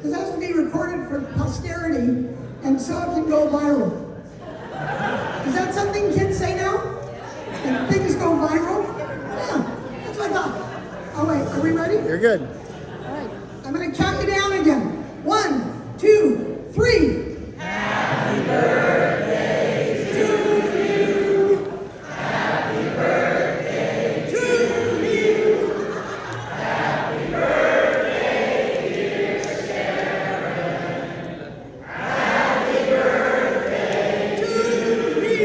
This has to be recorded for posterity, and so it can go viral. Is that something kids say now? And things go viral? Yeah, that's what I thought. Oh wait, are we ready? You're good. All right, I'm gonna count you down again. 1, 2, 3. Happy birthday to you. Happy birthday to you. Happy birthday, dear Sharron. Happy birthday to you.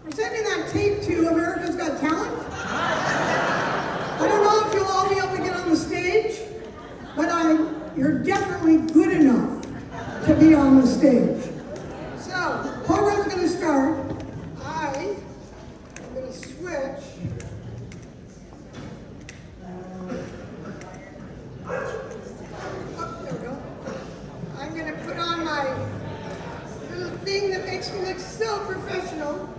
We're sending that tape to America's Got Talent. I don't know if you'll all be able to get on the stage, but you're definitely good enough to be on the stage. So, program's going to start. I'm going to switch. Oh, there we go. I'm going to put on my little thing that makes me look so professional.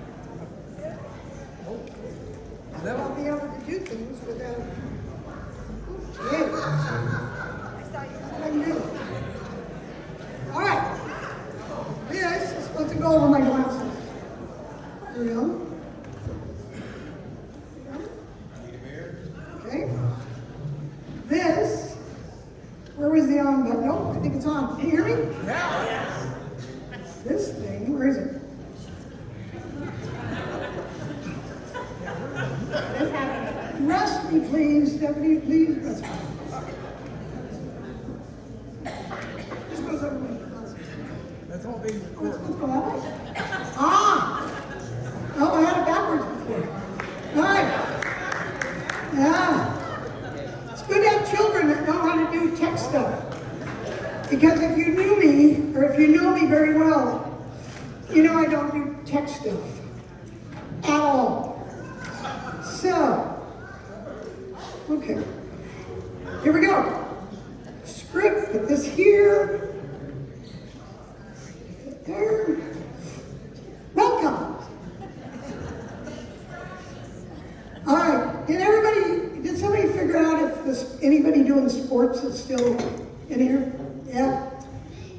I'll be able to do things without. Okay. I can do it. All right. This is supposed to go over my glasses. There we go. Okay. This. Where was the on button? No, I think it's on. Can you hear me? Yes. This thing. Where is it? Rest me, please. Stephanie, please. Rest me. This goes over my glasses. That's all being Oh, it's recorded. supposed to go that way? Ah! Oh, I had it backwards before. All right. Yeah. It's good to have children that know how to do tech stuff. Because if you knew me, or if you know me very well, you know I don't do tech stuff at all. So, okay, here we go. Script, put this here. There. Welcome. All right, did somebody figure out if anybody doing sports is still in here? Yeah.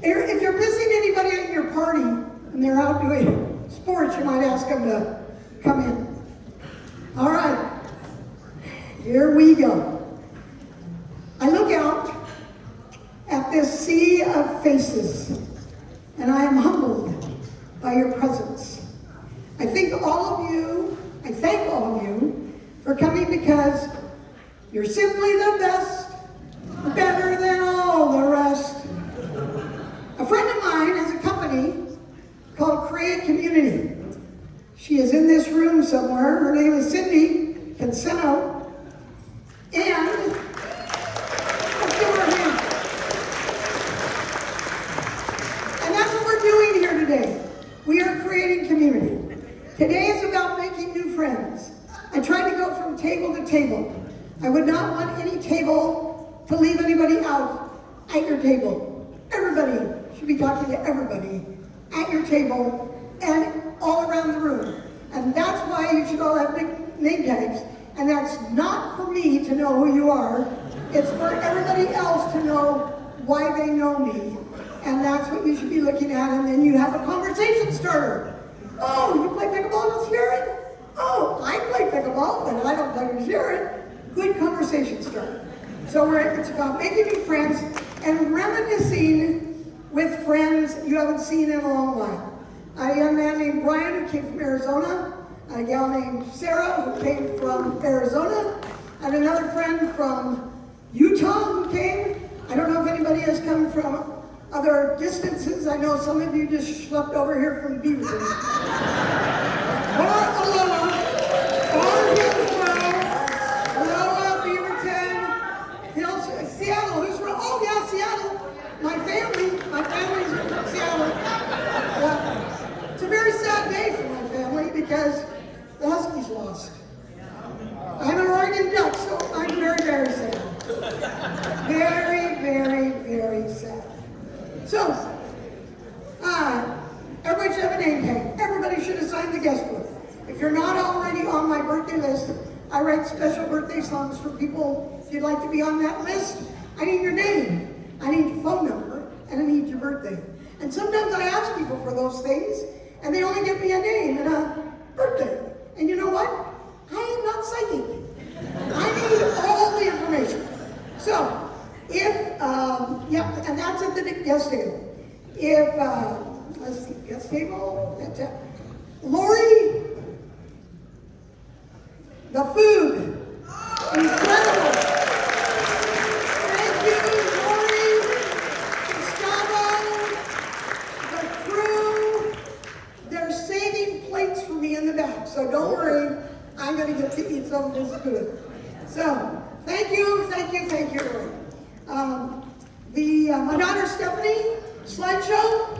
If you're missing anybody at your party and they're out doing sports, you might ask them to come in. All right, here we go. I look out at this sea of faces, and I am humbled by your presence. I thank all of you for coming because you're simply the best, better than all the rest. A friend of mine has a company called Create Community. She is in this room somewhere. Her name is Cindy Cancino. And let's give her a hand. And that's what we're doing here today. We are creating community. Today is about making new friends. I tried to go from table to table. I would not want any table to leave anybody out at your table. Everybody should be talking to everybody at your table and all around the room. And that's why you should all have name tags. And that's not for me to know who you are. It's for everybody else to know why they know me. And that's what you should be looking at. And then you have a conversation starter. Oh, you play pickleball with Sharron? Oh, I play pickleball, but I don't play with Sharron. Good conversation starter. So it's about making new friends and reminiscing with friends you haven't seen in a long while. A young man named Brian who came from Arizona, a gal named Sarah who came from Arizona, and another friend from Utah who came. I don't know if anybody has come from other distances. I know some of you just schlepped over here from Beaverton. Or Aloha, or Hillsboro, Aloha, Beaverton, Hills, Seattle. Who's from? Oh yeah, Seattle. My family's from Seattle. It's a very sad day for my family because the Huskies lost. I'm an Oregon Duck, so I'm very, very sad. Very, very, very sad. So, everybody should have a name tag. Everybody should I write special birthday songs for people. If you'd like to be on that list, I need your name, I need your phone number, and I need your birthday. And sometimes I ask people for those things, and they only give me a name and a birthday. And you know what? I am not psychic. I need all the information. So, if, and that's at the guest table. If, let's see, guest table, that's it. Lori, the food, incredible. Thank you, Lori, Gustavo, the crew. They're saving plates for me in the back, so don't worry. I'm going to get to eat some of this food. So, thank you, Lori. My daughter Stephanie, slideshow.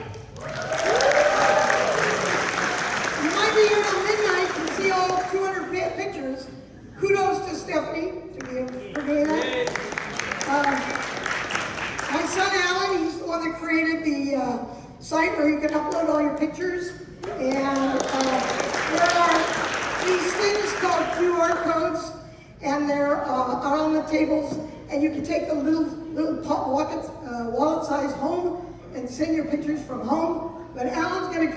You might be here till midnight to see all 200 pictures. Kudos to Stephanie for doing that. My son Alan, he's the one that created the site where you can upload all your pictures. And there are these things called QR codes, and they're on the tables, and you can take the little wallet size home and send your pictures from home. But Alan's going to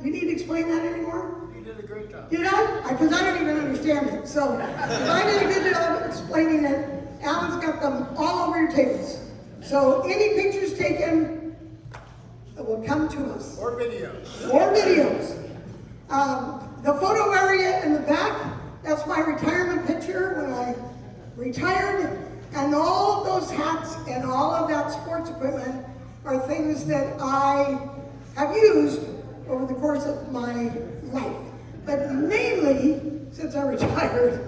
you need to explain that anymore? You did a great job. Did I? Because I don't even understand it. So if I did a good job explaining it, Alan's got them all over your tables. So any pictures taken will come to us. Or videos. More videos. The photo area in the back, that's my retirement picture when I retired. And all of those hats and all of that sports equipment are things that I have used over the course of my life. But mainly, since I retired,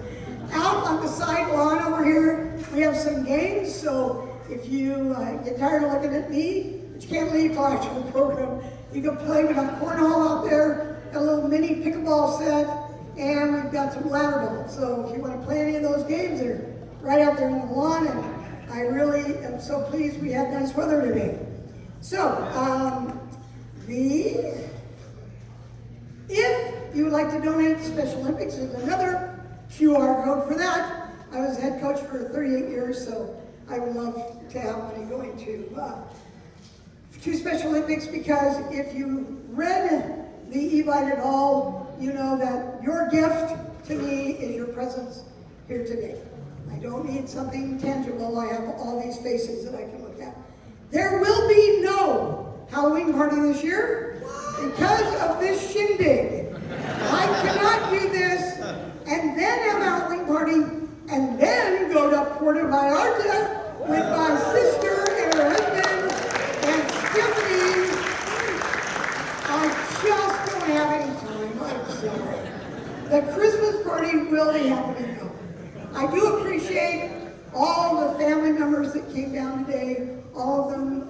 out on the side lawn over here, we have some games. So if you get tired of looking at me, but you can't leave till after the program, you can play. We got cornhole out there, a little mini pickleball set, and we've got some ladder balls. So if you want to play any of those games, they're right out there on the lawn. And I really am so pleased we had nice weather today. So, if you would like to donate to Special Olympics, there's another QR code for that. I was head coach for 38 years, so I would love to have money going to Special Olympics, because if you read the e-bite at all, you know that your gift to me is your presence here today. I don't need something tangible. I have all these faces that I can look at. There will be no Halloween party this year because of this shindig. I cannot do this and then have a Halloween party and then go to Puerto Vallarta with my sister and her husband and Stephanie. I just don't have any time. I'm sorry. The Christmas party will be happening though. I do appreciate all the family members that came down today, all of them,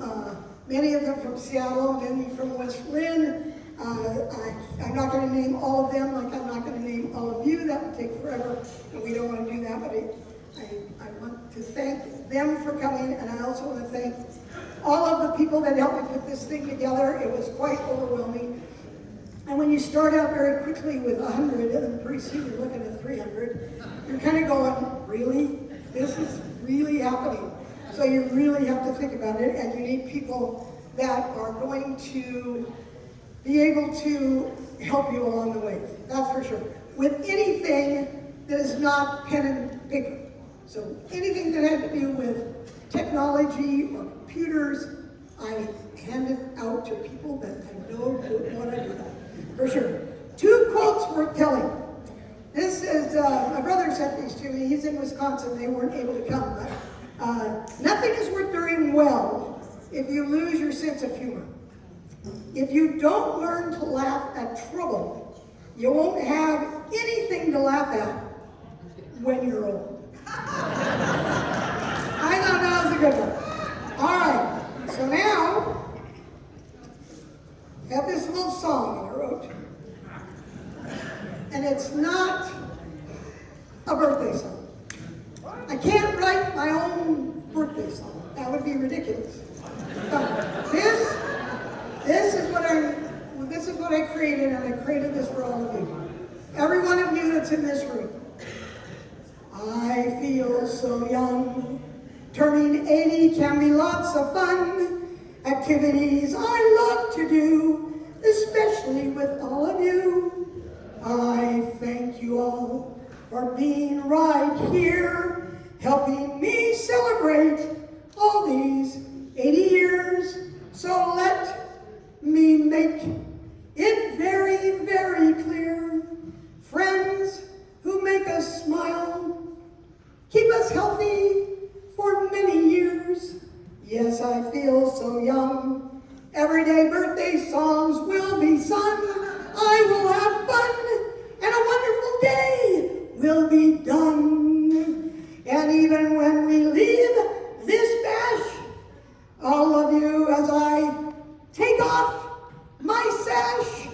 many of them from Seattle, many from West Lynn. I'm not going to name all of them, like I'm not going to name all of you. That would take forever, and we don't want to do that, but I want to thank them for coming, and I also want to thank all of the people that helped me put this thing together. It was quite overwhelming. And when you start out very quickly with 100, and then pretty soon you're looking at 300, you're kind of going, really? This is really happening. So you really have to think about it, and you need people that are going to be able to help you along the way. That's for sure. With anything that is not pen and paper. So anything that had to do with technology or computers, I hand it out to people that I know want to do that. For sure. 2 quotes worth telling. This is, my brother sent these to me. He's in Wisconsin. They weren't able to come. But nothing is worth doing well if you lose your sense of humor. If you don't learn to laugh at trouble, you won't have anything to laugh at when you're old. I thought that was a good one. All right. So now, I have this little song that I wrote. And it's not a birthday song. I can't write my own birthday song. That would be ridiculous. But this is what I created, and I created this for all of you. Every one of you that's in this room. I feel so young. Turning 80 can be lots of fun. Activities I love to do, especially with all of you. I thank you all for being right here, helping me celebrate all these 80 years. So let me make it very, very clear. Friends who make us smile, keep us healthy for many years. Yes, I feel so young. Everyday birthday songs will be sung. I will have fun, and a wonderful day will be done. And even when we leave this bash, I'll love you as I take off my sash,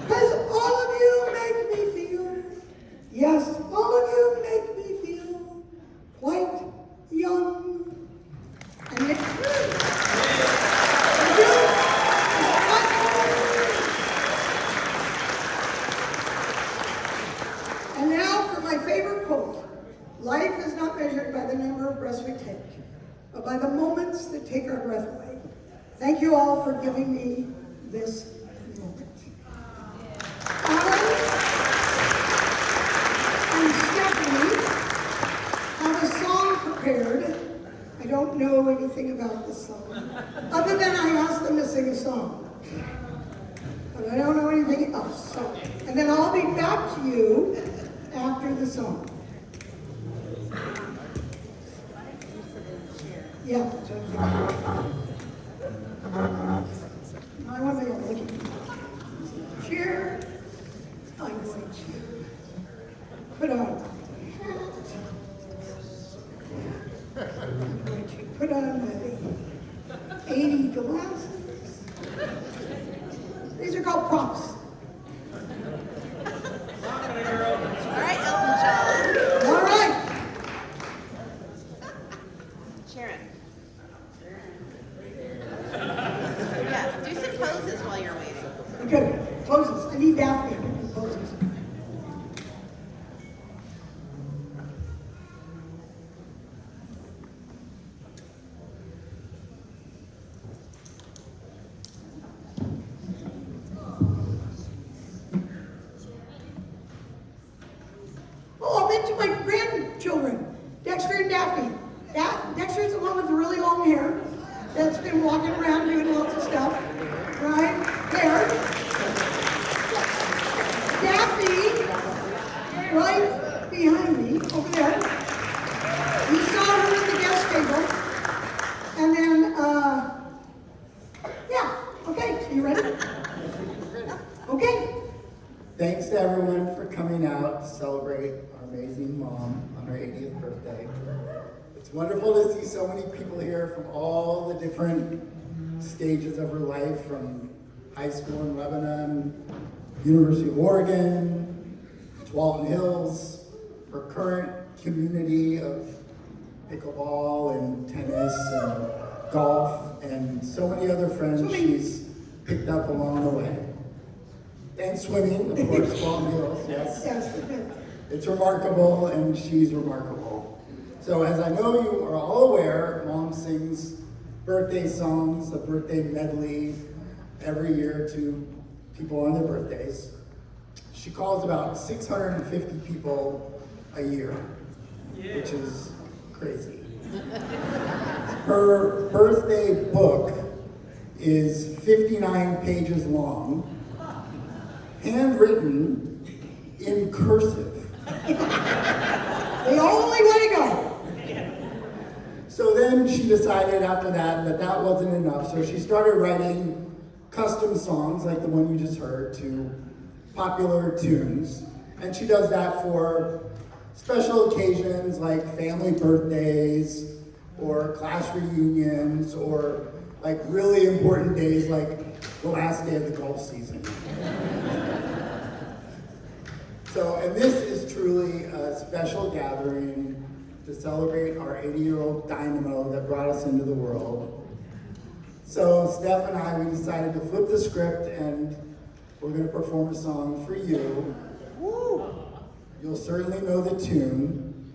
because all of you make me feel, yes, all of you make me feel quite young. And it's true. Thank you. And now for my favorite quote. Life is not measured by the number of breaths we take, but by the moments that take our breath away. Thank you all for giving me this moment. And Stephanie have a song prepared. I don't know anything about this song, other than I asked them to sing a song. But I don't know anything else. So, and then I'll be back to you after the song. Yeah. I want to look at cheer. I'm going to put on my hat. I'm going to put on my 80 glasses. These are called props. All right, Elton John. All right. Sharron. Yeah, do some poses while you're waiting. Okay, poses. I need Daphne to do poses. Oh, I mentioned my grandchildren, Dexter and Daphne. Dexter's the one with the really long hair that's been walking around doing lots of stuff, right? There. Daphne, right behind me, over there. You saw her at the guest table. And then, yeah, okay, so you ready? Okay. Thanks to everyone for coming out to celebrate our amazing mom on her 80th birthday. It's wonderful to see so many people here from all the different stages of her life, from high school in Lebanon, University of Oregon, to Walton Hills, her current community of pickleball and tennis and golf, and so many other friends she's picked up along the way. And swimming, of course, Walton Hills, yes. Yes. It's remarkable, and she's remarkable. So as I know you are all aware, Mom sings birthday songs, a birthday medley every year to people on their birthdays. She calls about 650 people a year, which is crazy. Her birthday book is 59 pages long, handwritten in cursive. The only way to go. So then she decided after that that wasn't enough, so she started writing custom songs like the one you just heard to popular tunes. And she does that for special occasions like family birthdays or class reunions or like really important days like the last day of the golf season. So, and this is truly a special gathering to celebrate our 80-year-old dynamo that brought us into the world. So Steph and I, we decided to flip the script and we're going to perform a song for you. You'll certainly know the tune.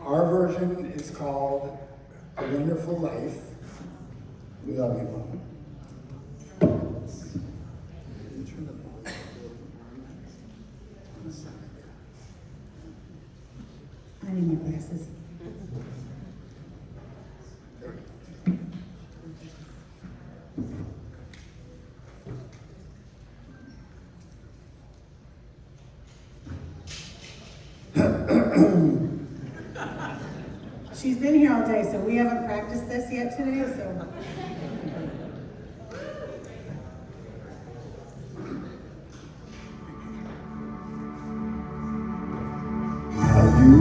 Our version is called A Wonderful Life. We love you, Mom. I need my glasses. She's been here all day, so we haven't practiced this yet today, so. How you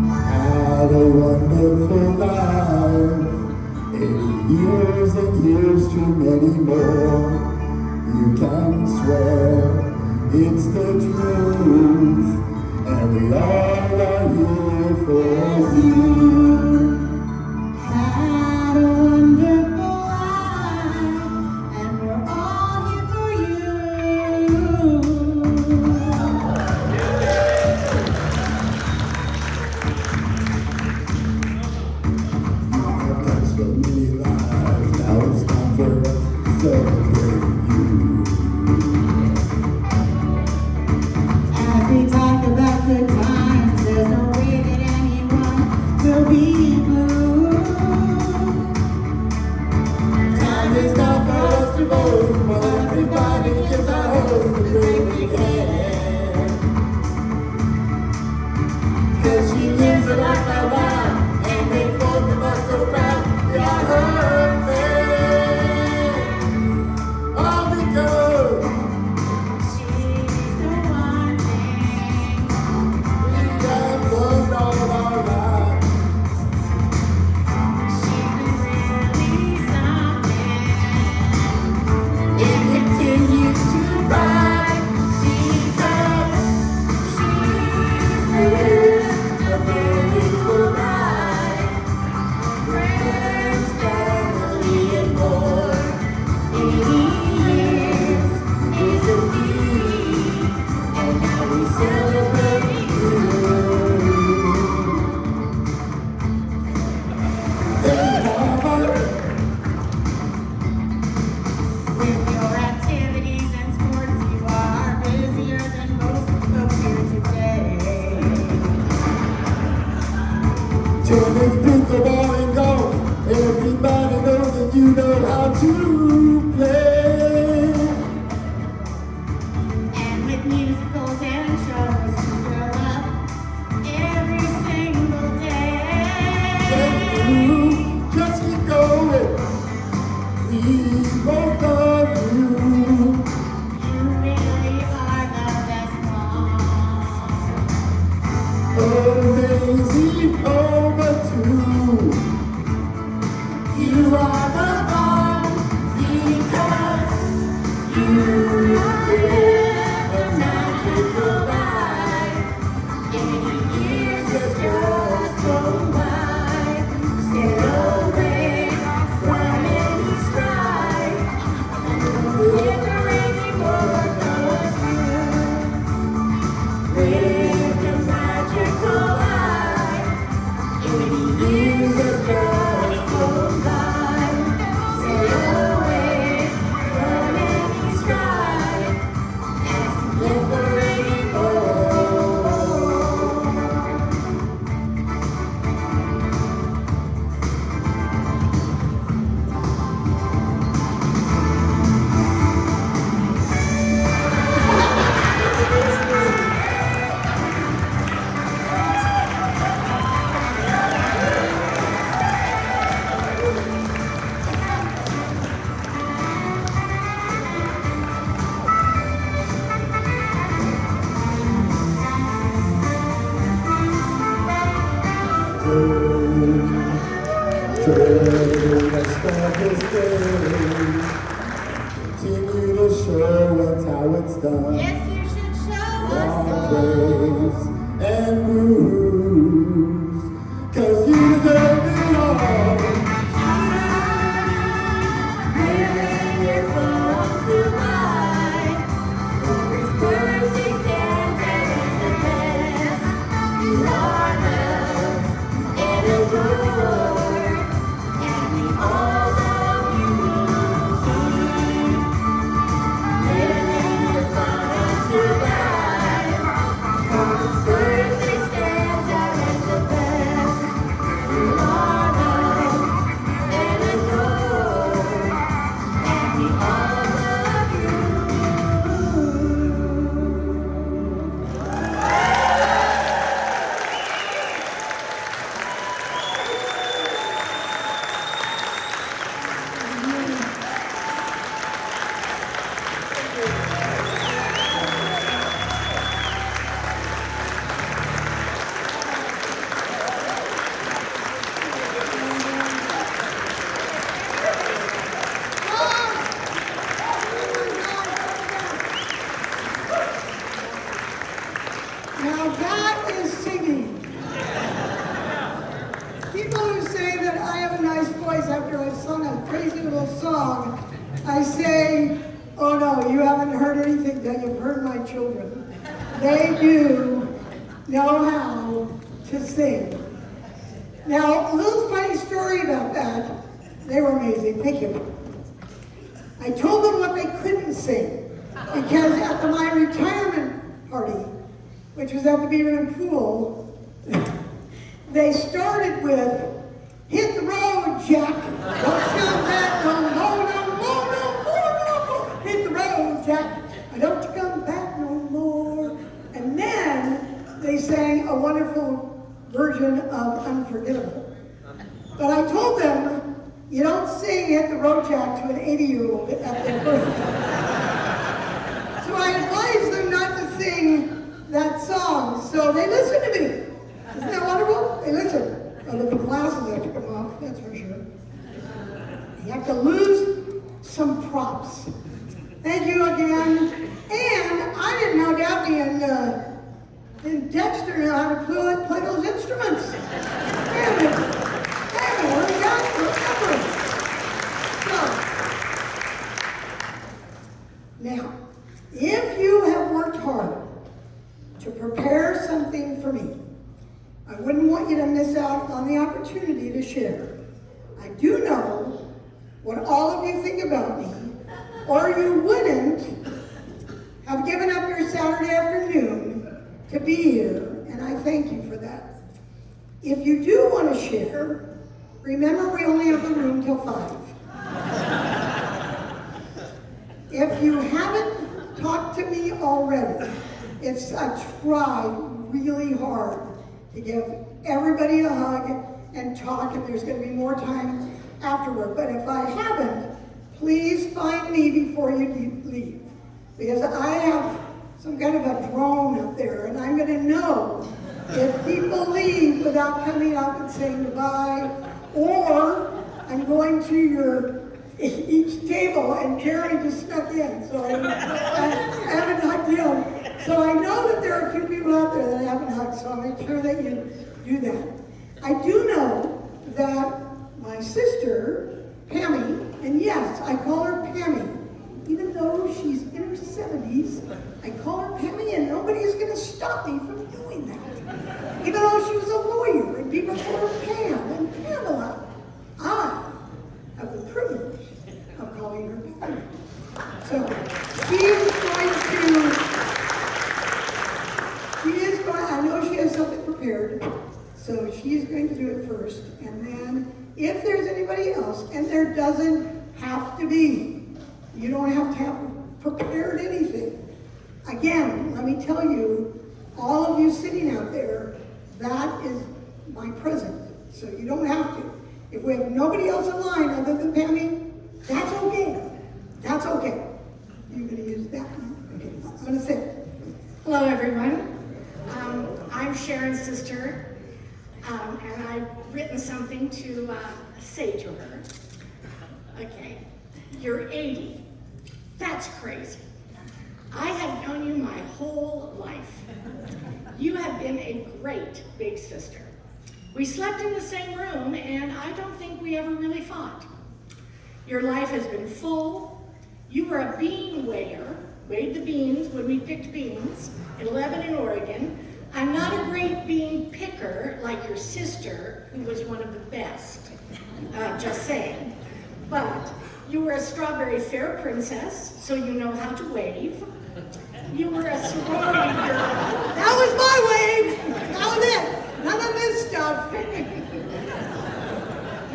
had a wonderful life, 80 years and years too many more. You can swear it's the truth, and we all are here for you. Had a wonderful life, and we're all here for you. I've touched so many lives, now it's time for us to celebrate you. As we talk about good times, there's no way that anyone will be blue. Time is not for us to vote, but everybody gives our host the great big hand. 'Cause she lives a life out loud, and they both of us so proud. We are her fans. All because She's the one thing. we have loved all our lives. She's really something. It continues to rise because she lives a beautiful life. Friends, family, and more. 80 years is a feat, and now we celebrate you. Hey, Mama. With your activities and sports, you are busier than most folks here today. Tennis, pickleball, and golf. Everybody knows that you know how to play. And with musicals and shows, you fill up every single day. And you just keep going. We both love you. You really are the best mom. Amazing, oh, but true. You are the one because you live a magical life. 80 years has just gone by. Stay away from any strife. If the raging war goes through, live a magical life. 80 years has just gone by. Stay away from any strife. If the raging war. Continue to show us how it's done. Yes, you should show us Long all. praise and moves, 'cause you deserve it all. Living your full through life. His mercy stands and is the best. You are the Now that is singing. People who say that I have a nice voice after I've sung a crazy little song, I say, oh no, you haven't heard anything yet. You've heard my children. They do know how to sing. Now, a little funny story about that. They were amazing. Thank you. I told them what they couldn't sing because at my retirement party, which was at the Beaverton Pool, they started with, hit the road, Jack. Don't come back no more, no more, no more, no more. Hit the road, Jack. Don't you come back no more. And then they sang a wonderful version of Unforgettable. But I told them, you don't sing Hit the Road, Jack to an 80-year-old at their birthday. So I advised them not to sing that song. So they listened to me. Isn't that wonderful? They listen. Although the glasses have to come off, that's for sure. You have to lose some props. Thank you again. And I didn't know Daphne and Dexter knew how to play those instruments. Damn it. Damn it, we got forever. So, now, if you have worked hard to prepare something for me, I wouldn't want you to miss out on the opportunity to share. I do know what all of you think about me, or you wouldn't have given up your Saturday afternoon to be here, and I thank you for that. If you do want to share, remember we only have the room till 5. If you haven't talked to me already, I tried really hard to give everybody a hug and talk, and there's going to be more time afterward. But if I haven't, please find me before you leave, because I have some kind of a drone up there, and I'm going to know if people leave without coming up and saying goodbye, or I'm going to each table, and Jerry just snuck in, so I haven't hugged him. So I know that there are a few people out there that I haven't hugged, so I'll make sure that you do that. I do know that my sister, Pammy, and yes, I call her Pammy, even though she's in her 70s, I call her Pammy, and nobody's going to stop me from doing that. Even though she was a lawyer, and people call her Pam and Pamela, I have the privilege of calling her Pammy. So I know she has something prepared, so she's going to do it first. And then if there's anybody else, and there doesn't have to be, you don't have to have prepared anything. Again, let me tell you, all of you sitting out there, that is my present. So you don't have to. If we have nobody else in line other than Pammy, that's okay. That's okay. You're going to use that one? Okay, I'm going to say it. Hello, everyone. I'm Sharon's sister, and I've written something to say to her. Okay, you're 80. That's crazy. I have known you my whole life. You have been a great big sister. We slept in the same room, and I don't think we ever really fought. Your life has been full. You were a bean weigher, weighed the beans when we picked beans in Lebanon, Oregon. I'm not a great bean picker like your sister, who was one of the best, just saying. But you were a strawberry fair princess, so you know how to wave. You were a sorority girl. That was my wave. That was it. None of this stuff.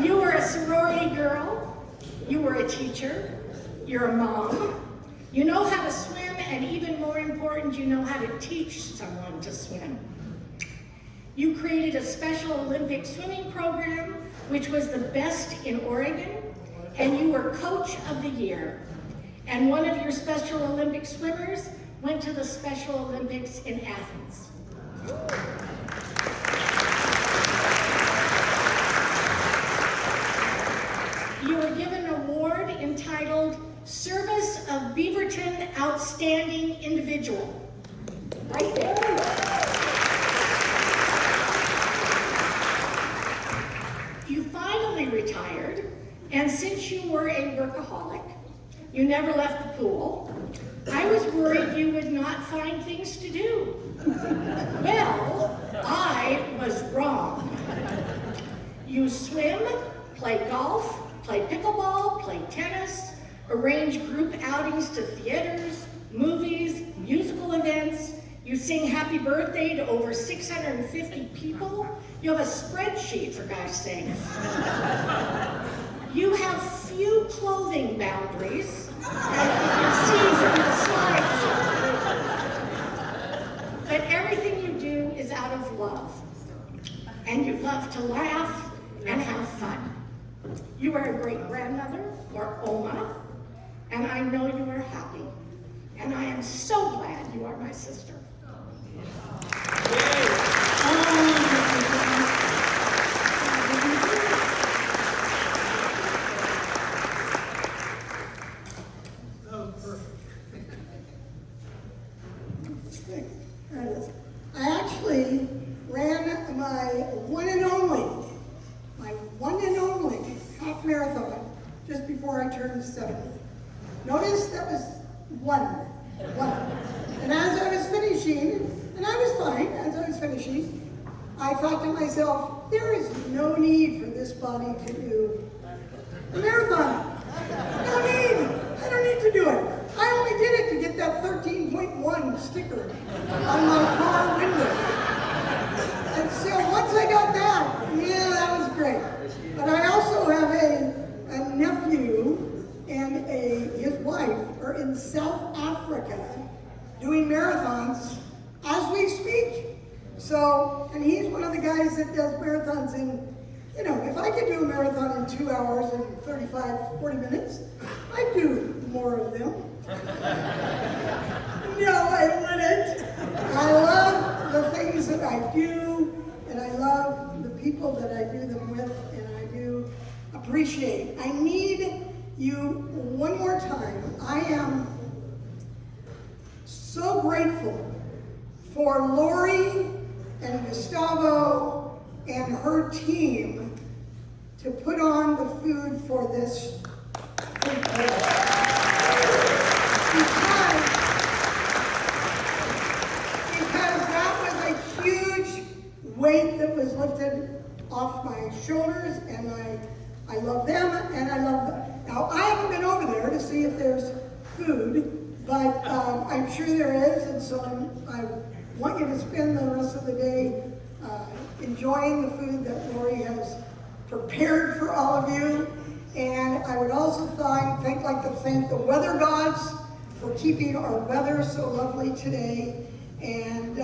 You were a sorority girl. You were a teacher. You're a mom. You know how to swim, and even more important, you know how to teach someone to swim. You created a Special Olympic swimming program, which was the best in Oregon, and you were Coach of the Year. And one of your Special Olympic swimmers went to the Special Olympics in Athens. You were given an award entitled Service of Beaverton Outstanding Individual. Right there. retired, and since you were a workaholic, you never left the pool, I was worried you would not find things to do. Well, I was wrong. You swim, play golf, play pickleball, play tennis, arrange group outings to theaters, movies, musical events. You sing happy birthday to over 650 people. You have a spreadsheet, for God's sakes. You have few clothing boundaries, as you can see from the slideshow. But everything you do is out of love. And you love to laugh and have fun. You are a great grandmother, or Oma, and I know you are happy. And I am so glad you are my sister. I actually ran my one and only half marathon just before I turned 70. Notice that was one. And as I was finishing, and I was fine as I was finishing, I thought to myself, there is no need for this body to do a marathon. No need. I don't need to do it. I only did it to get that 13.1 sticker on my car window. And so once I got that, yeah, that was great. But I also have a nephew and his wife are in South Africa doing marathons as we speak. So, and he's one of the guys that does marathons in, you know, if I could do a marathon in 2 hours and 40 minutes, I'd do more of them. No, I wouldn't. I love the things that I do, and I love the people that I do them with, and I do appreciate. I need you one more time. I am so grateful for Lori and Gustavo and her team to put on the food for this big because that was a huge weight that was lifted off my shoulders, and I love them, and I love them. Now, I haven't been over there to see if there's food, but I'm sure there is, and so I want you to spend the rest of the day enjoying the food that Lori has prepared for all of you. And I would also thank the weather gods for keeping our weather so lovely today. And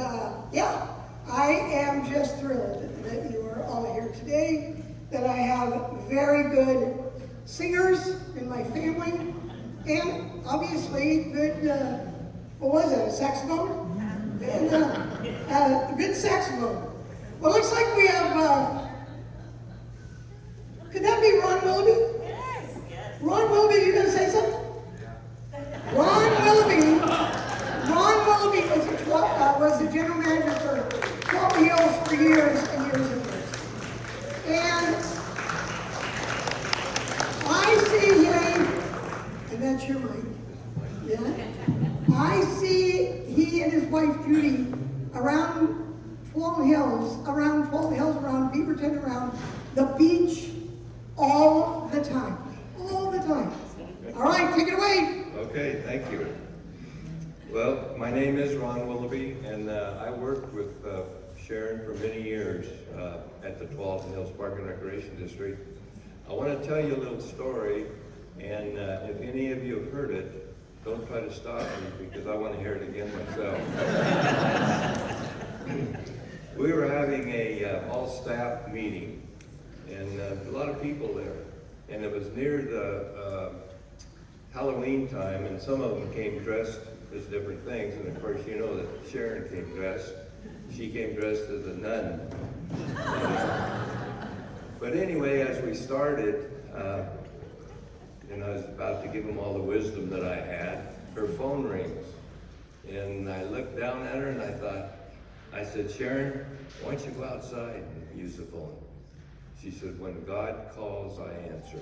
yeah, I am just thrilled that you are all here today, that I have very good singers in my family, and obviously good, what was it, a saxophone? And good saxophone. Well, looks like we have, could that be Ron Willoughby? Yes. Ron Willoughby, you gonna say something? Ron Willoughby was the general manager for 12 Hills for years and years and years. And I see him, and that's your mic, yeah? I see he and his wife Judy around 12 Hills, around Beaverton, around the beach all the time. All the time. All right, take it away. Okay, thank you. Well, my name is Ron Willoughby, and I worked with Sharron for many years at the 12 Hills Park and Recreation District. I want to tell you a little story, and if any of you have heard it, don't try to stop me because I want to hear it again myself. We were having a all-staff meeting, and a lot of people there, and it was near the Halloween time, and some of them came dressed as different things, and of course you know that Sharron came dressed. She came dressed as a nun. But anyway, as we started, and I was about to give them all the wisdom that I had, her phone rings. And I looked down at her and I said, Sharron, why don't you go outside and use the phone? She said, when God calls, I answer.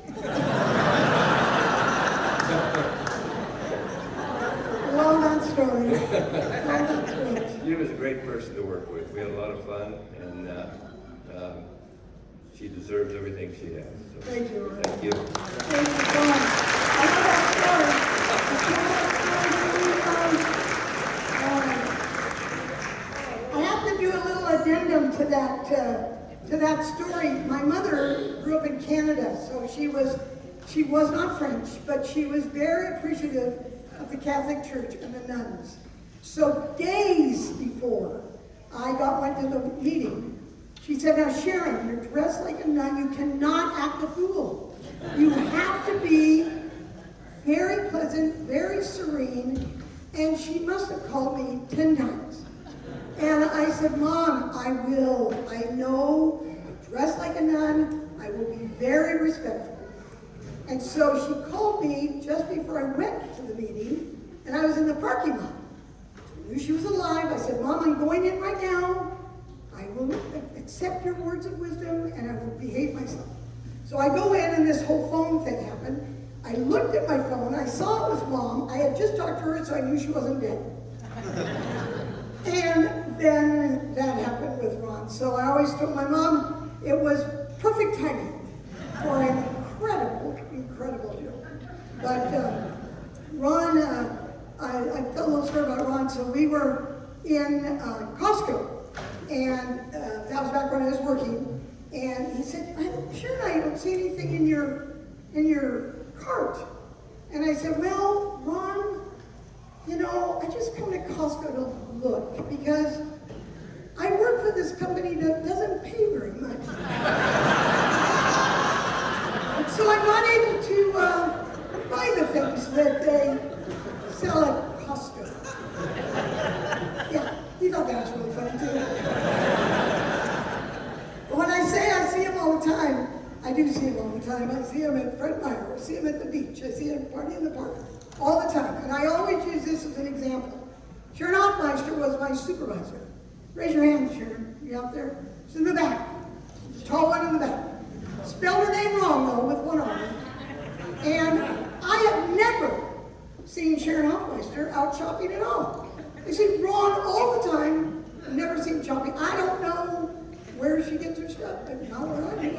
Love that story. Love that story. She was a great person to work with. We had a lot of fun, and she deserves everything she has. So, Thank you, Ron. thank you. Thank you so much. I love that story. I have to do a little addendum to that story. My mother grew up in Canada, so she was not French, but she was very appreciative of the Catholic Church and the nuns. So days before went to the meeting, she said, now Sharron, you're dressed like a nun, you cannot act a fool. You have to be very pleasant, very serene, and she must have called me 10 times. And I said, Mom, I will. I know, I dress like a nun, I will be very respectful. And so she called me just before I went to the meeting, and I was in the parking lot. I knew she was alive. I said, Mom, I'm going in right now. I will accept your words of wisdom, and I will behave myself. So I go in, and this whole phone thing happened. I looked at my phone. I saw it was Mom. I had just talked to her, so I knew she wasn't dead. And then that happened with Ron. So I always told my mom it was perfect timing for an incredible deal. But Ron, I tell a little story about Ron. So we were in Costco, and that was back when I was working. And he said, I'm sure I don't see anything in your cart. And I said, well, Ron, you know, I just come to Costco to look because I work for this company that doesn't pay very much. So I'm not able to buy the things that they sell at Costco. Yeah, he thought that was really funny too. But when I say I see him all the time, I do see him all the time. I see him at Fred Meyer, I see him at the beach, I see him partying in the park, all the time. And I always use this as an example. Sharron Hoffmeister was my supervisor. Raise your hand, Sharron. You out there? She's in the back. Tall one in the back. Spelled her name wrong, though, with one R. And I have never seen Sharron Hoffmeister out shopping at all. I see Ron all the time, never seen shopping. I don't know where she gets her stuff, but not where I do.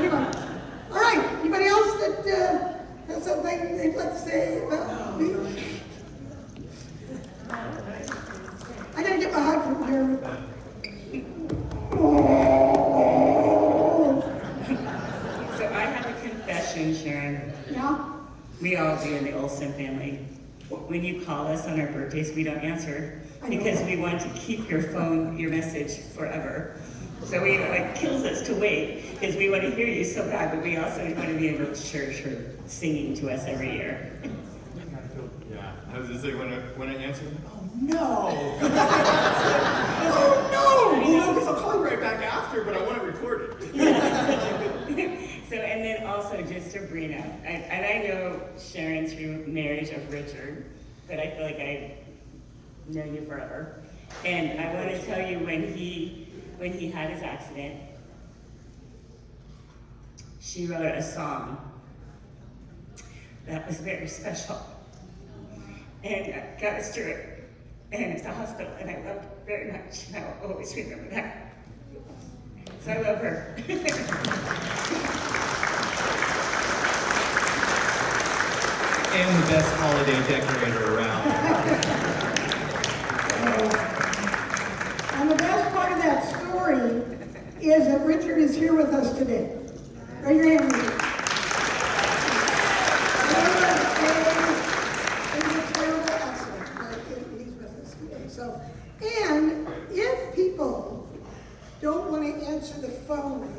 Anyway. All right, anybody else that has something they'd like to say about me? I gotta get my hug from here. So I have a confession, Sharron. Yeah? We all do in the Olsen family. When you call us on our birthdays, we don't answer because we want to keep your phone, your message forever. So it kills us to wait because we want to hear you so bad, but we also want to be able to church her singing to us every year. Yeah, I was just say when I answer, Oh, no! oh no! Well, no, because I'll call you right back after, but I want to record it. So, and then also just Sabrina, and I know Sharron through marriage of Richard, but I feel like I've known you forever. And I want to tell you when he had his accident, she wrote a song that was very special. And got us through it. And at the hospital, and I loved her very much, and I will always remember that. So I love her. And the best holiday decorator around. And the best part of that story is that Richard is here with us today. Raise your hand. Richard. It was a terrible accident, but he's with us today. So, and if people don't want to answer the phone,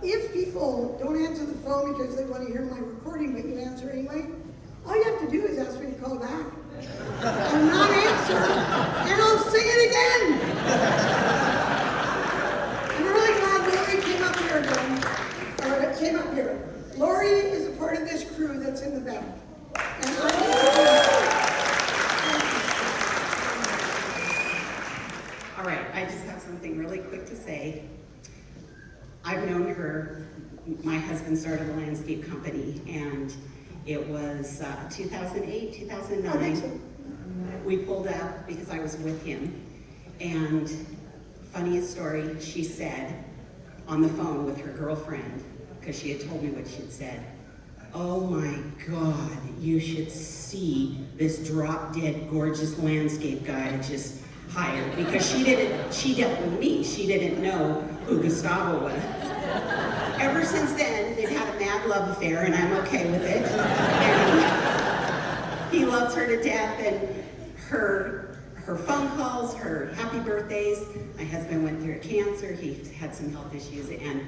if people don't answer the phone because they want to hear my recording, but you answer anyway, all you have to do is ask me to call back. And not answer, and I'll sing it again. I'm really glad Lori came up here again, or came up here. Lori is a part of this crew that's in the back. And All right, I just have something really quick my husband started a landscape company, and it was 2008, 2009. We pulled up because I was with him, and funniest story, she said on the phone with her girlfriend, because she had told me what she'd said, "Oh my God, you should see this drop-dead gorgeous landscape guy I just hired," because she dealt with me. She didn't know who Gustavo was. Ever since then, they've had a mad love affair, and I'm okay with it. And he loves her to death, and her phone calls, her happy birthdays. My husband went through cancer. He had some health issues, and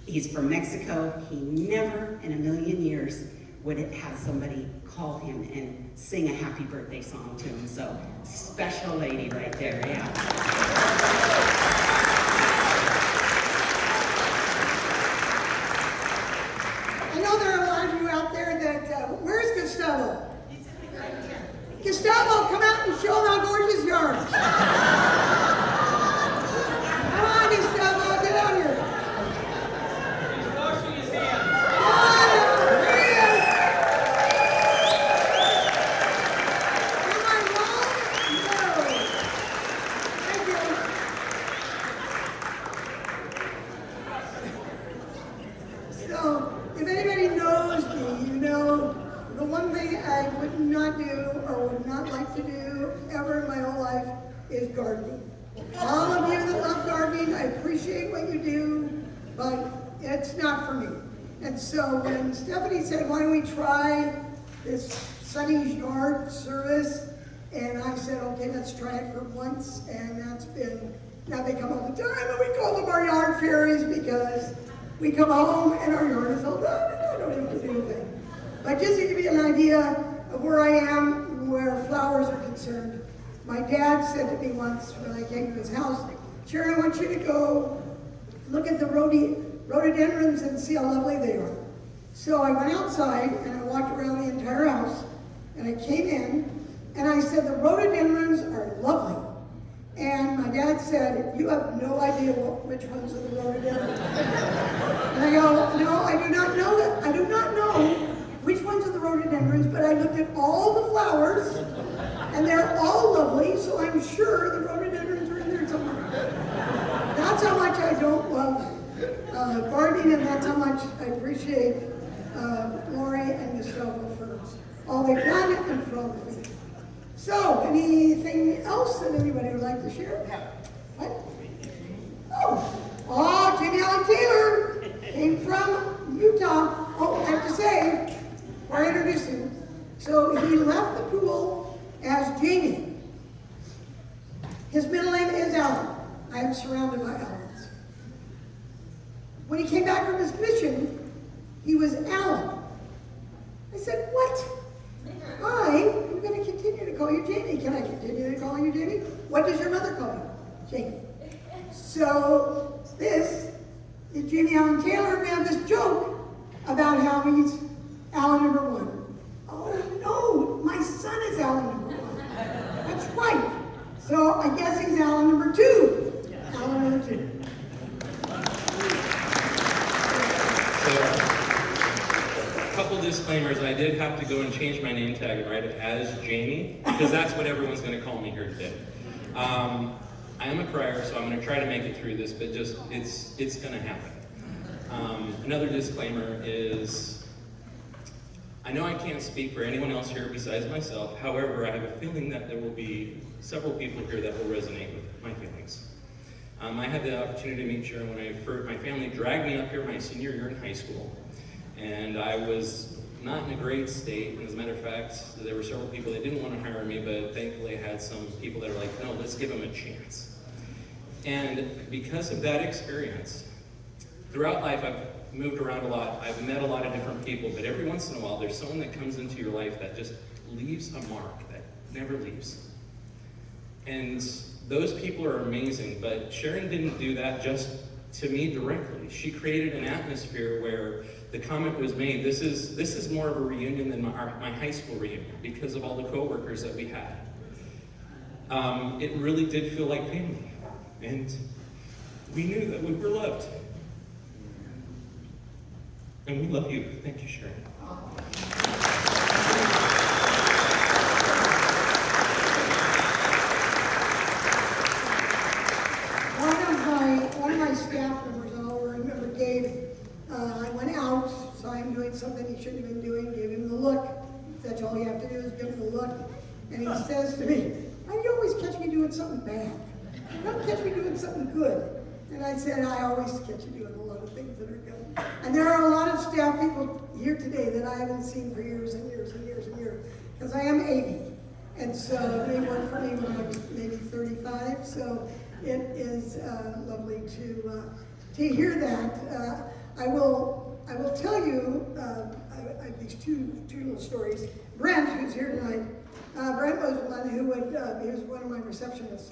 he's from Mexico. He never in a million years would have somebody call him and sing a happy birthday song to him. So, special lady right there, yeah. I know there are a lot of you out there that, where's Gustavo? Gustavo, come out and show them how gorgeous you are. Come on, Gustavo, get out here. So, if anybody knows me, you know the one thing I would not do or would not like to do ever in my whole life is gardening. All of you that love gardening, I appreciate what you do, but it's not for me. And so when Stephanie said, why don't we try this Sunny's Yard service, and I said, okay, let's try it for once, and now they come all the time, and we call them our yard fairies because we come home and our yard is all done, and I don't have to do a thing. But just to give you an idea of where I am, where flowers are concerned, my dad said to me once when I came to his house, Sharron, I want you to go look at the rhododendrons and see how lovely they are. So I went outside and I walked around the entire house, and I came in and I said, the rhododendrons are lovely. And my dad said, you have no idea which ones are the rhododendrons. And I go, no, I do not know that. I do not know which ones are the rhododendrons, but I looked at all the flowers, and they're all lovely, so I'm sure the rhododendrons are in there somewhere. That's how much I don't love gardening, and that's how much I appreciate Lori and Gustavo for all they've done and for all the food. So, anything else that anybody would like to share? What? Oh, Jimmy Allen Taylor came from Utah. Oh, I have to say, before I introduce him, so he left the pool as Jamie. His middle name is Allen. I am surrounded by Allens. When he came back from his mission, he was Allen. I said, what? I am going to continue to call you Jamie. Can I continue to call you Jamie? What does your mother call you? Jamie. So this is Jimmy Allen Taylor. We have this joke about how he's Allen number one. Oh no, my son is Allen number one. That's right. So I guess he's Allen number two. Allen number two. Couple disclaimers. I did have to go and change my name tag and write it as Jamie, because that's what everyone's going to call me here today. I am a crier, so I'm going to try to make it through this, but just it's going to happen. Another disclaimer is, I know I can't speak for anyone else here besides myself. However, I have a feeling that there will be several people here that will resonate with my feelings. I had the opportunity to meet Sharron when my family dragged me up here my senior year in high school. And I was not in a great state. As a matter of fact, there were several people that didn't want to hire me, but thankfully I had some people that are like, no, let's give them a chance. And because of that experience, throughout life I've moved around a lot. I've met a lot of different people, but every once in a while there's someone that comes into your life that just leaves a mark, that never leaves. And those people are amazing, but Sharron didn't do that just to me directly. She created an atmosphere where the comment was made, this is more of a reunion than my high school reunion because of all the coworkers that we had. It really did feel like family, and we knew that we were loved. And we love you. Thank you, Sharron. One of my staff members, I'll remember Dave, I went out, saw him doing something he shouldn't have been doing, gave him the look. That's all you have to do is give him the look. And he says to me, why do you always catch me doing something bad? You don't catch me doing something good. And I said, I always catch you doing a lot of things that are good. And there are a lot of staff people here today that I haven't seen for years and years and years and years, because I am 80. And so they worked for me when I was maybe 35. So it is lovely to hear that. I will tell you, I have these two little stories. Brent, who's here tonight, Brent was one who he was one of my receptionists.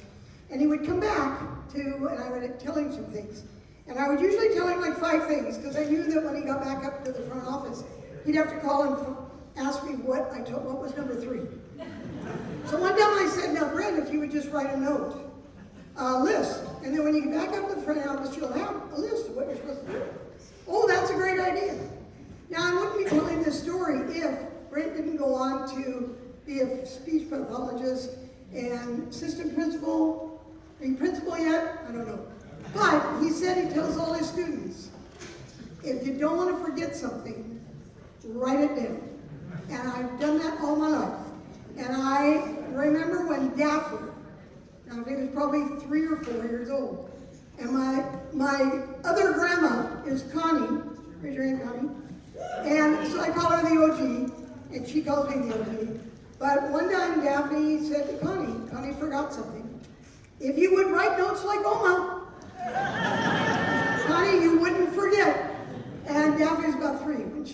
And he would come back and I would tell him some things. And I would usually tell him like 5 things, because I knew that when he got back up to the front office, he'd have to call and ask me what was number 3. So one time I said, now Brent, if you would just write a note, list. And then when you get back up to the front office, you'll have a list of what you're supposed to do. Oh, that's a great idea. Now, I wouldn't be telling this story if Brent didn't go on to be a speech pathologist and assistant principal. Are you principal yet? I don't know. But he said he tells all his students, if you don't want to forget something, write it down. And I've done that all my life. And I remember when Daphne was probably 3 or 4 years old. And my other grandma is Connie. Raise your hand, Connie. And so I call her the OG, and she calls me the OG. But one time Daphne said to Connie forgot something. If you would write notes like Oma, Connie, you wouldn't forget. And Daphne was about 3 when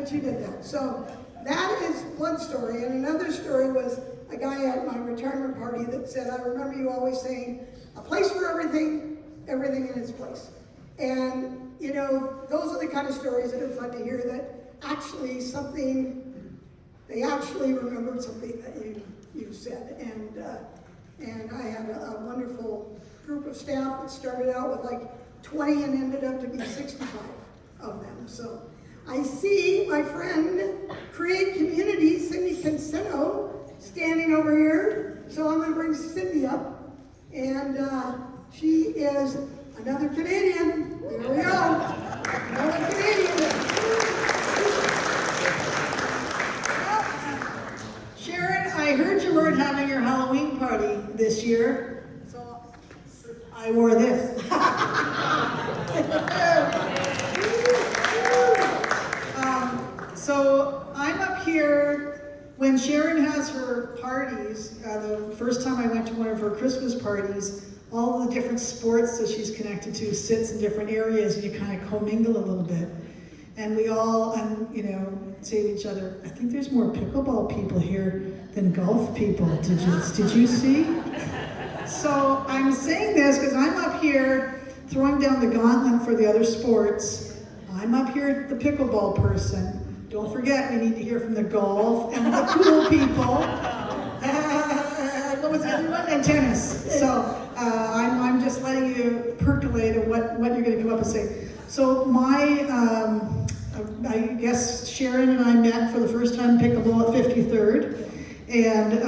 she did that. So that is one story. And another story was a guy at my retirement party that said, I remember you always saying, a place for everything, everything in its place. And, you know, those are the kind of stories that are fun to hear, that actually they actually remembered something that you said. And I had a wonderful group of staff that started out with like 20 and ended up to be 65 of them. So I see my friend, Create Community, Cindy Cancino, standing over here. So I'm going to bring Cindy up. And she is another Canadian. There we go. Another Canadian. Sharron, I heard you weren't having your Halloween party this year, so I wore this. So I'm up here when Sharron has her parties. The first time I went to one of her Christmas parties, all the different sports that she's connected to sits in different areas, and you kind of commingle a little bit. And we all, say to each other, I think there's more pickleball people here than golf people. Did you see? So I'm saying this because I'm up here throwing down the gauntlet for the other sports. I'm up here the pickleball person. Don't forget, we need to hear from the golf and the pool people. What was the other one? And tennis. So I'm just letting you percolate at what you're going to come up and say. So I guess Sharron and I met for the first time pickleball at 53rd. And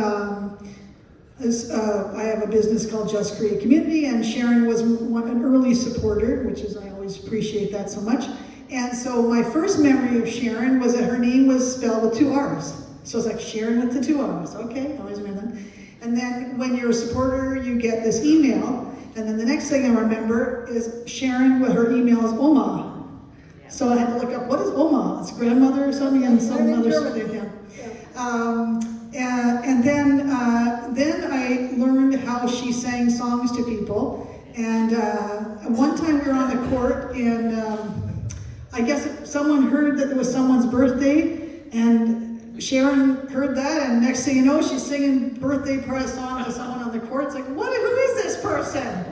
I have a business called Just Create Community, and Sharron was an early supporter, which is, I always appreciate that so much. And so my first memory of Sharron was that her name was spelled with 2 R's. So it's like Sharron with the 2 R's. Okay, always remember that. And then when you're a supporter, you get this email. And then the next thing I remember is Sharron, with her email is Oma. So I had to look up, what is Oma? It's grandmother or something, and some other stuff. Yeah. And then I learned how she sang songs to people. And one time we were on the court, and I guess someone heard that it was someone's birthday, and Sharron heard that, and next thing you know, she's singing birthday prayer song to someone on the court. It's like, who is this person?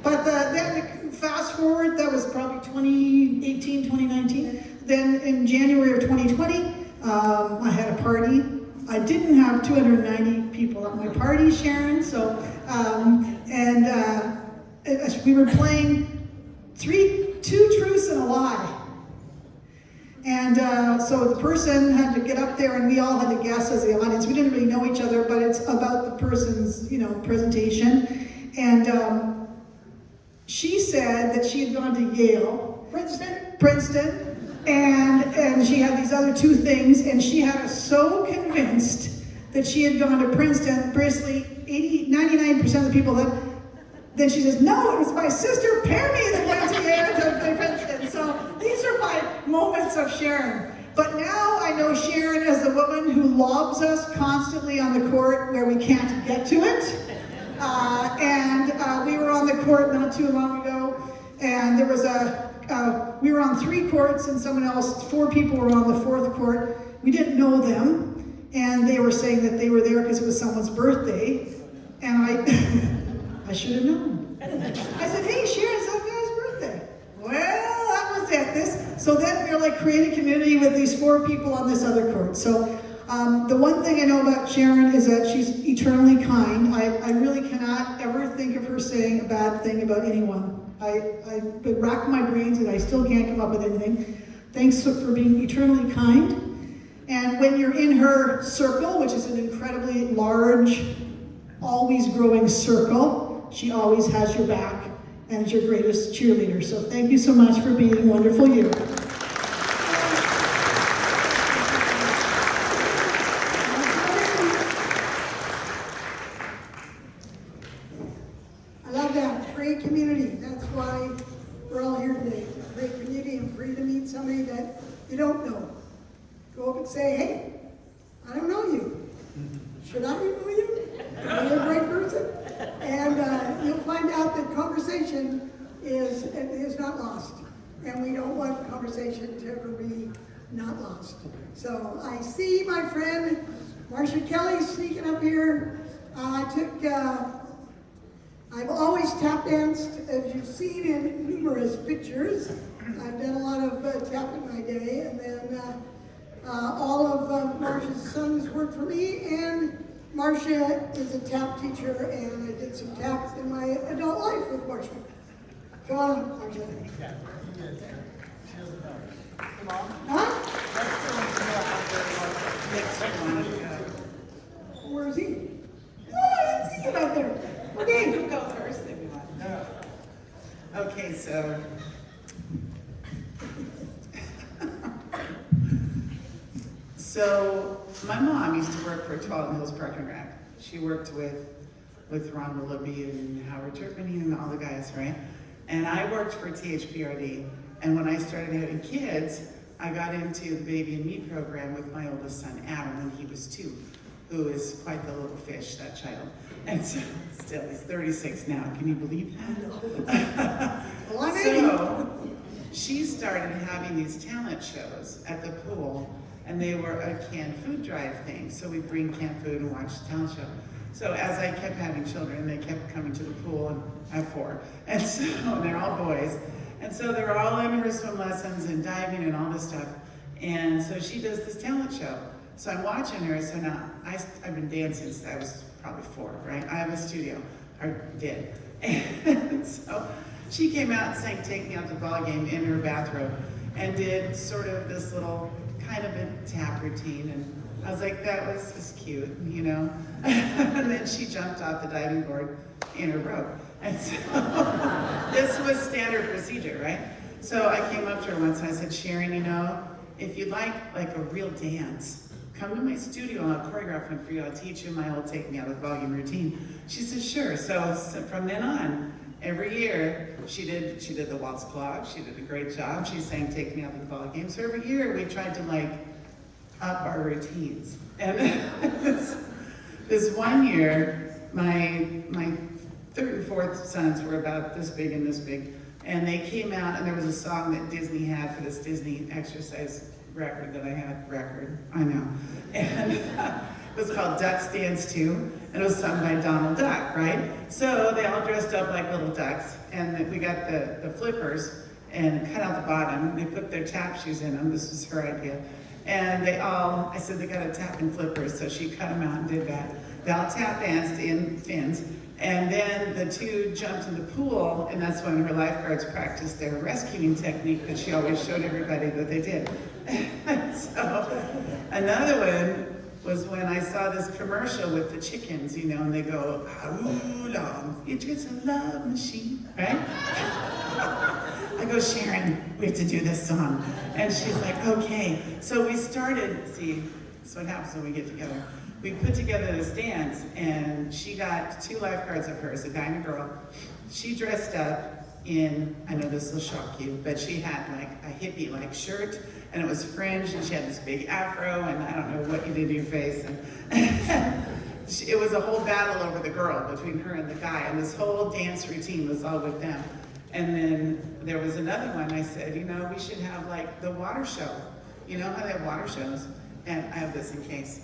But then fast forward, that was probably 2018, 2019. Then in January of 2020, I had a party. I didn't have 290 people at my party, Sharron. So, we were playing 2 truths and a lie. And so the person had to get up there, and we all had to guess as the audience. We didn't really know each other, but it's about the person's, presentation. And she said that she had gone to Yale, Princeton, and she had these other two things, and she had us so convinced that she had gone to Princeton. Basically, 99% of the people that. Then she says, no, it was my sister Pammy that went to Yale to Princeton. So these are my moments of Sharron. But now I know Sharron as the woman who lobs us constantly on the court where we can't get to it. We were on the court not too long ago, and there was we were on 3 courts, and 4 people were on the 4th court. We didn't know them, and they were saying that they were there because it was someone's birthday, and I should have known. I said, hey, Sharron, it's that guy's birthday. Well, that was it. So then we were like creating community with these 4 people on this other court. So the one thing I know about Sharron is that she's eternally kind. I really cannot ever think of her saying a bad thing about anyone. I rack my brains and I still can't come up with anything. Thanks for being eternally kind. And when you're in her circle, which is an incredibly large, always growing circle, she always has your back and is your greatest cheerleader. So thank you so much for being wonderful you. I love that. Create community. That's why we're all here today. To create community and for you to meet somebody that you don't know. Go up and say, hey, I don't know you. Should I know you? Are you a great person? And you'll find out that conversation is not lost. And we don't want conversation to ever be not lost. So I see my friend Marcia Kelly sneaking up here. I've always tap danced, as you've seen in numerous pictures. I've done a lot of tap in my day, and then all of Marcia's sons work for me, and Marcia is a tap teacher, and I did some taps in my adult life with Marcia. Come on, Marcia. Huh? Where is he? Oh, I didn't see him out there. Okay. You go first if you want. No. Okay, so. So my mom used to work for Twelve Hills Park and Rec. She worked with Ron Willoughby and Howard Turpinny and all the guys, right? And I worked for THPRD. And when I started having kids, I got into the Baby and Me program with my oldest son, Adam, when he was 2, who is quite the little fish, that child. And so, still, he's 36 now. Can you believe that? So, she started having these talent shows at the pool, and they were a canned food drive thing. So we'd bring canned food and watch the talent show. So as I kept having children, they kept coming to the pool, and I have 4. And so, they're all boys. And so they were all in her swim lessons and diving and all this stuff. And so she does this talent show. So I'm watching her, so now I've been dancing since I was probably 4, right? I have a studio, or did. And so she came out and sang Take Me Out to the Ball Game in her bathrobe and did sort of this little kind of a tap routine. And I was like, that was just cute, you know? And then she jumped off the diving board in her robe. And so this was standard procedure, right? So I came up to her once and I said, Sharron, you know, if you'd like a real dance, come to my studio and I'll choreograph one for you. I'll teach you my old Take Me Out of the Ball Game routine. She said, sure. So from then on, every year, she did the waltz clog. She did a great job. She sang Take Me Out of the Ball Game. So every year we tried to up our routines. And this one year, my 3rd and 4th sons were about this big and this big. And they came out, and there was a song that Disney had for this Disney exercise record that I had. I know. And it was called Ducks Dance 2, and it was sung by Donald Duck, right? So they all dressed up like little ducks, and we got the flippers and cut out the bottom. They put their tap shoes in them. This was her idea. And I said they got to tap in flippers, so she cut them out and did that. They all tap danced in fins. And then the two jumped in the pool, and that's when her lifeguards practiced their rescuing technique that she always showed everybody that they did. So another one was when I saw this commercial with the chickens, you know, and they go, how long? It's just a love machine, right? I go, Sharon, we have to do this song. And she's like, okay. So we started, see, that's what happens when we get together. We put together this dance, and she got two lifeguards of hers, a guy and a girl. She dressed up in, I know this will shock you, but she had like a hippie-like shirt, and it was fringed, and she had this big afro, and I don't know what you did to your face. And it was a whole battle over the girl between her and the guy, and this whole dance routine was all with them. And then there was another one. I said, you know, we should have like the water show. You know how they have water shows? And I have this in case.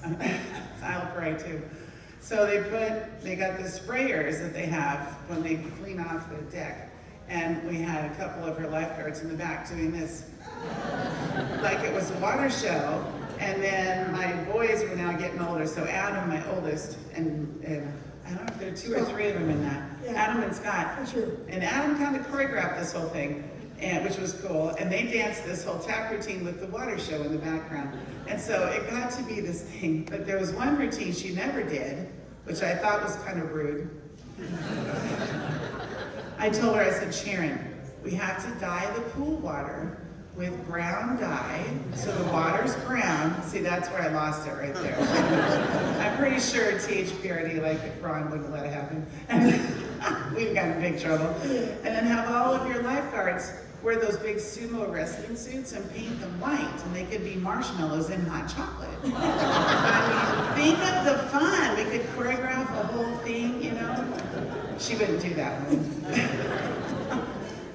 I'll pray too. So they got the sprayers that they have when they clean off the deck. And we had a couple of her lifeguards in the back doing this. Like it was a water show. And then my boys were now getting older. So Adam, my oldest, and I don't know if there are two or three of them in that. Yeah. Adam and Scott. Sure. And Adam kind of choreographed this whole thing, which was cool. And they danced this whole tap routine with the water show in the background. And so it got to be this thing. But there was one routine she never did, which I thought was kind of rude. I told her, I said, Sharon, we have to dye the pool water with brown dye, so the water's brown. See, that's where I lost it right there. I'm pretty sure THPRD, like Ron wouldn't let it happen. And we've got in big trouble. And then have all of your lifeguards wear those big sumo wrestling suits and paint them white, and they could be marshmallows in hot chocolate. I mean, think of the fun. We could choreograph a whole thing, you know? She wouldn't do that one.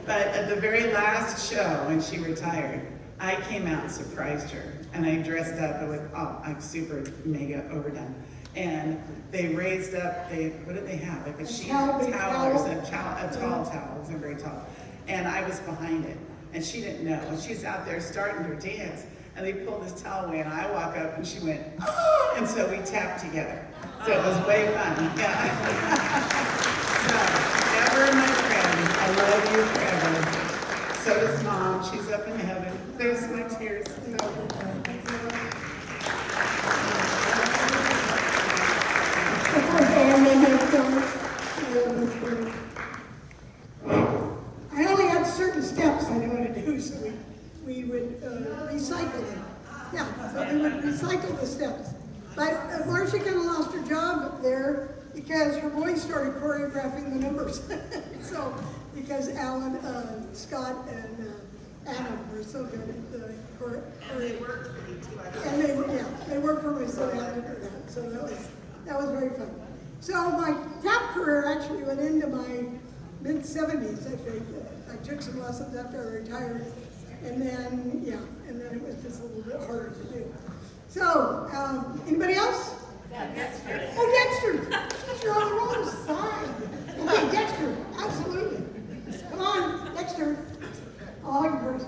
But at the very last show, when she retired, I came out and surprised her. And I dressed up with, I'm super mega overdone. And they raised up, what did they have? Like a sheet of towels, a tall towel, it wasn't very tall. And I was behind it. And she didn't know. And she's out there starting her dance. And they pulled this towel away, and I walk up, and she went, oh! And so we tapped together. So it was way fun. Yeah. So, Ever, my friend, I love you forever. So does Mom. She's up in heaven. There's my tears. I only had certain steps I knew how to do, so we would recycle them. Yeah, so we would recycle the steps. But Marcia kind of lost her job up there because her boys started choreographing the numbers. So, because Alan, Scott, and Adam were so good at the choreography. And they worked for me, so they had to do that. So that was very fun. So my tap career actually went into my mid-70s, I think. I took some lessons after I retired. And then it was just a little bit harder to do. So, anybody else? Yeah, Dexter. Oh, Dexter! You're on the wrong side. Okay, Dexter, absolutely. Come on, Dexter. Oh, you're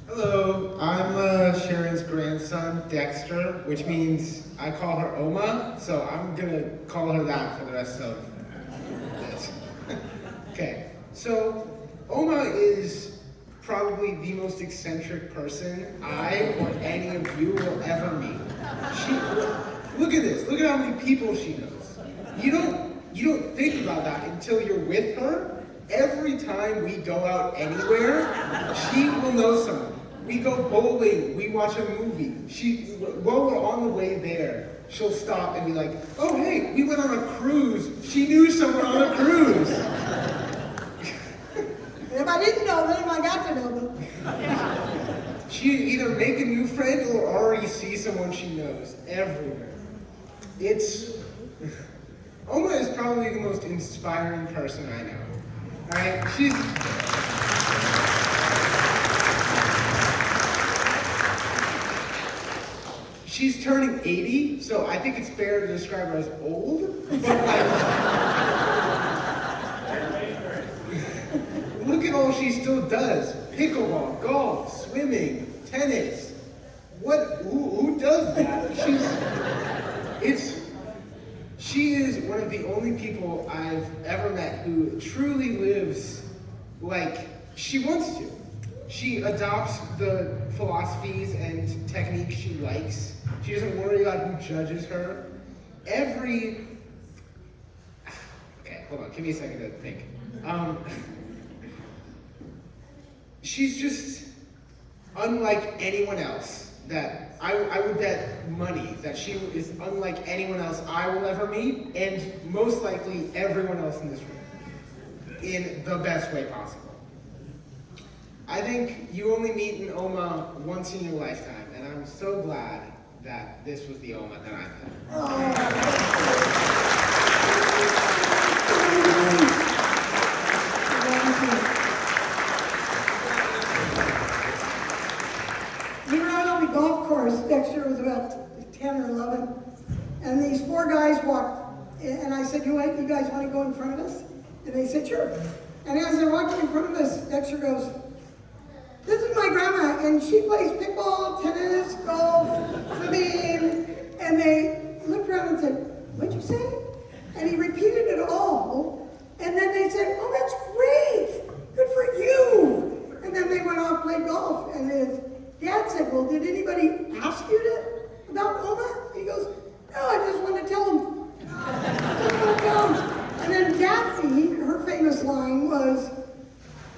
Hello, I'm Sharon's grandson, Dexter, which means I call her Oma, so I'm gonna call her that for the rest of this. Okay, so Oma is probably the most eccentric person I or any of you will ever meet. Look at this, look at how many people she knows. You don't think about that until you're with her. Every time we go out anywhere, she will know someone. We go bowling, we watch a movie. While we're on the way there, she'll stop and be like, oh hey, we went on a cruise. She knew someone on a cruise. If I didn't know them, I got to know them. She either make a new friend or already see someone she knows everywhere. Oma is probably the most inspiring person I know. Alright? She's turning 80, so I think it's fair to describe her as old. But look at all she still does. Pickleball, golf, swimming, tennis. Who does that. She is one of the only people I've ever met who truly lives like she wants to. She adopts the philosophies and techniques she likes. She doesn't worry about who judges her. Okay, hold on, give me a second to think. She's just unlike anyone else that I would bet money that she is unlike anyone else I will ever meet, and most likely everyone else in this room, in the best way possible. I think you only meet an Oma once in your lifetime, and I'm so glad that this was the Oma that I met. We were out on the golf course. Dexter was about 10 or 11, and these four guys walked, and I said, you guys want to go in front of us? And they said, sure. And as they're walking in front of us, Dexter goes, this is my grandma, and she plays pickball, tennis, golf, swimming. And they looked around and said, what'd you say? And he repeated it all. And then they said, oh, that's great. Good for you. And then they went off, played golf. And his dad said, well, did anybody ask you about Oma? He goes, no, I just want to tell them. And then Daphne, her famous line was,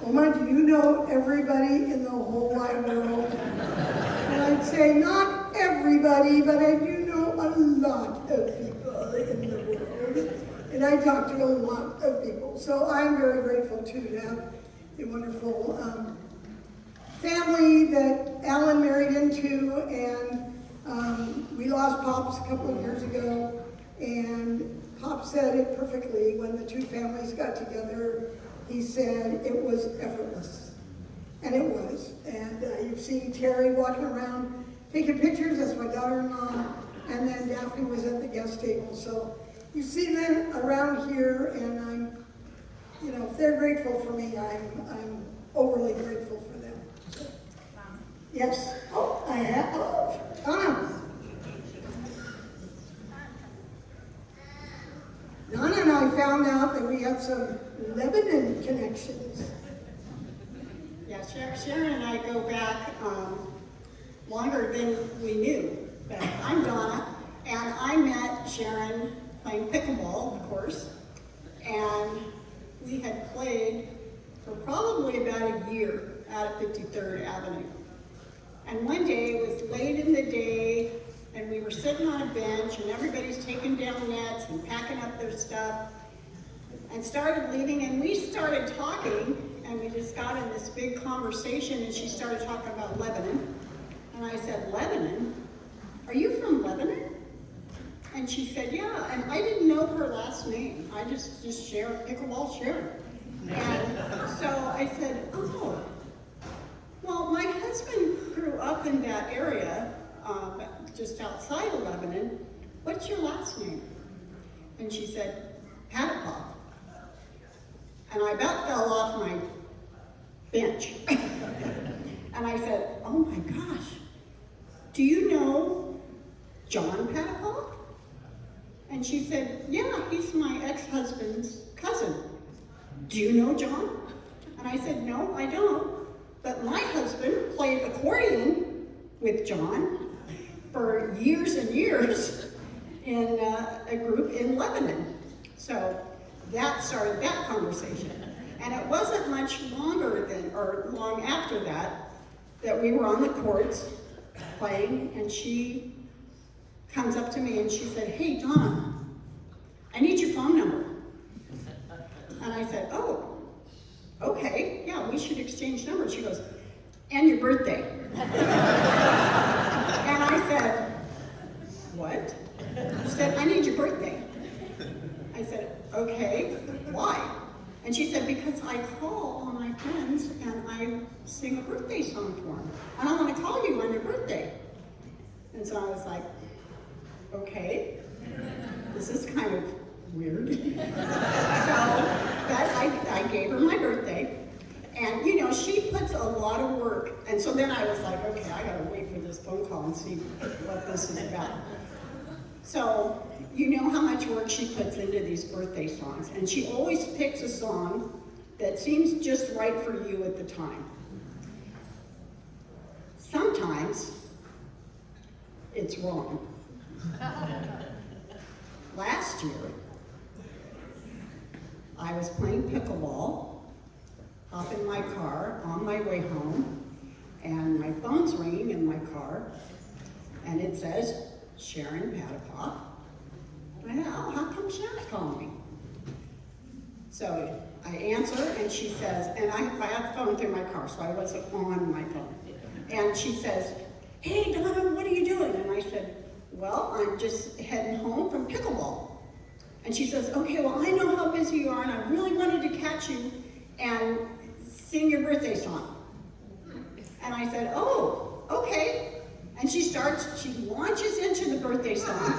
Oma, do you know everybody in the whole wide world? And I'd say, not everybody, but I do know a lot of people in the world. And I talk to a lot of people. So I'm very grateful, too, to have a wonderful family that Alan married into. And we lost Pops a couple of years ago. And Pop said it perfectly when the two families got together. He said it was effortless, and it was. And you've seen Terry walking around taking pictures. That's my daughter-in-law. And then Daphne was at the guest table. So you see them around here, and I'm, if they're grateful for me, I'm overly grateful for them. So, yes. Oh, I have. Oh, Donna. Donna and I found out that we have some Lebanon connections. Yeah, Sharon and I go back longer than we knew. But I'm Donna, and I met Sharon playing pickleball, of course, and we had played for probably about a year out at 53rd Avenue. And one day, it was late in the day, and we were sitting on a bench, and everybody's taking down nets and packing up their stuff, and started leaving, and we started talking, and we just got in this big conversation, and she started talking about Lebanon. And I said, Lebanon? Are you from Lebanon? And she said, yeah, and I didn't know her last name. I just Sharon, pickleball Sharon. And so I said, oh, well, my husband grew up in that area, just outside of Lebanon. What's your last name? And she said, Patapov. And I about fell off my bench. And I said, oh my gosh, do you know John Patapov? And she said, yeah, he's my ex-husband's cousin. Do you know John? And I said, no, I don't. But my husband played accordion with John for years and years in a group in Lebanon. So that started that conversation. And it wasn't much longer long after that we were on the courts playing, and she comes up to me and she said, hey, Donna, I need your phone number. And I said, oh, okay, yeah, we should exchange numbers. She goes, and your birthday. And I said, what? She said, I need your birthday. I said, okay, why? And she said, because I call all my friends and I sing a birthday song for them. And I want to call you on your birthday. And so I was like, okay, this is kind of weird. So I gave her my birthday. And she puts a lot of work. And so then I was like, okay, I gotta wait for this phone call. and see what this is about. So, you know how much work she puts into these birthday songs, and she always picks a song that seems just right for you at the time. Sometimes it's wrong. Last year, I was playing pickleball, hop in my car on my way home, and my phone's ringing in my car, and it says, Sharron Patapock. Well, how come Sharon's calling me? So I answer, and she says, and I have phone through my car, so I wasn't on my phone. And she says, hey, Donna, what are you doing? And I said, well, I'm just heading home from pickleball. And she says, okay, well, I know how busy you are, and I really wanted to catch you and sing your birthday song. And I said, oh, okay. And she launches into the birthday song.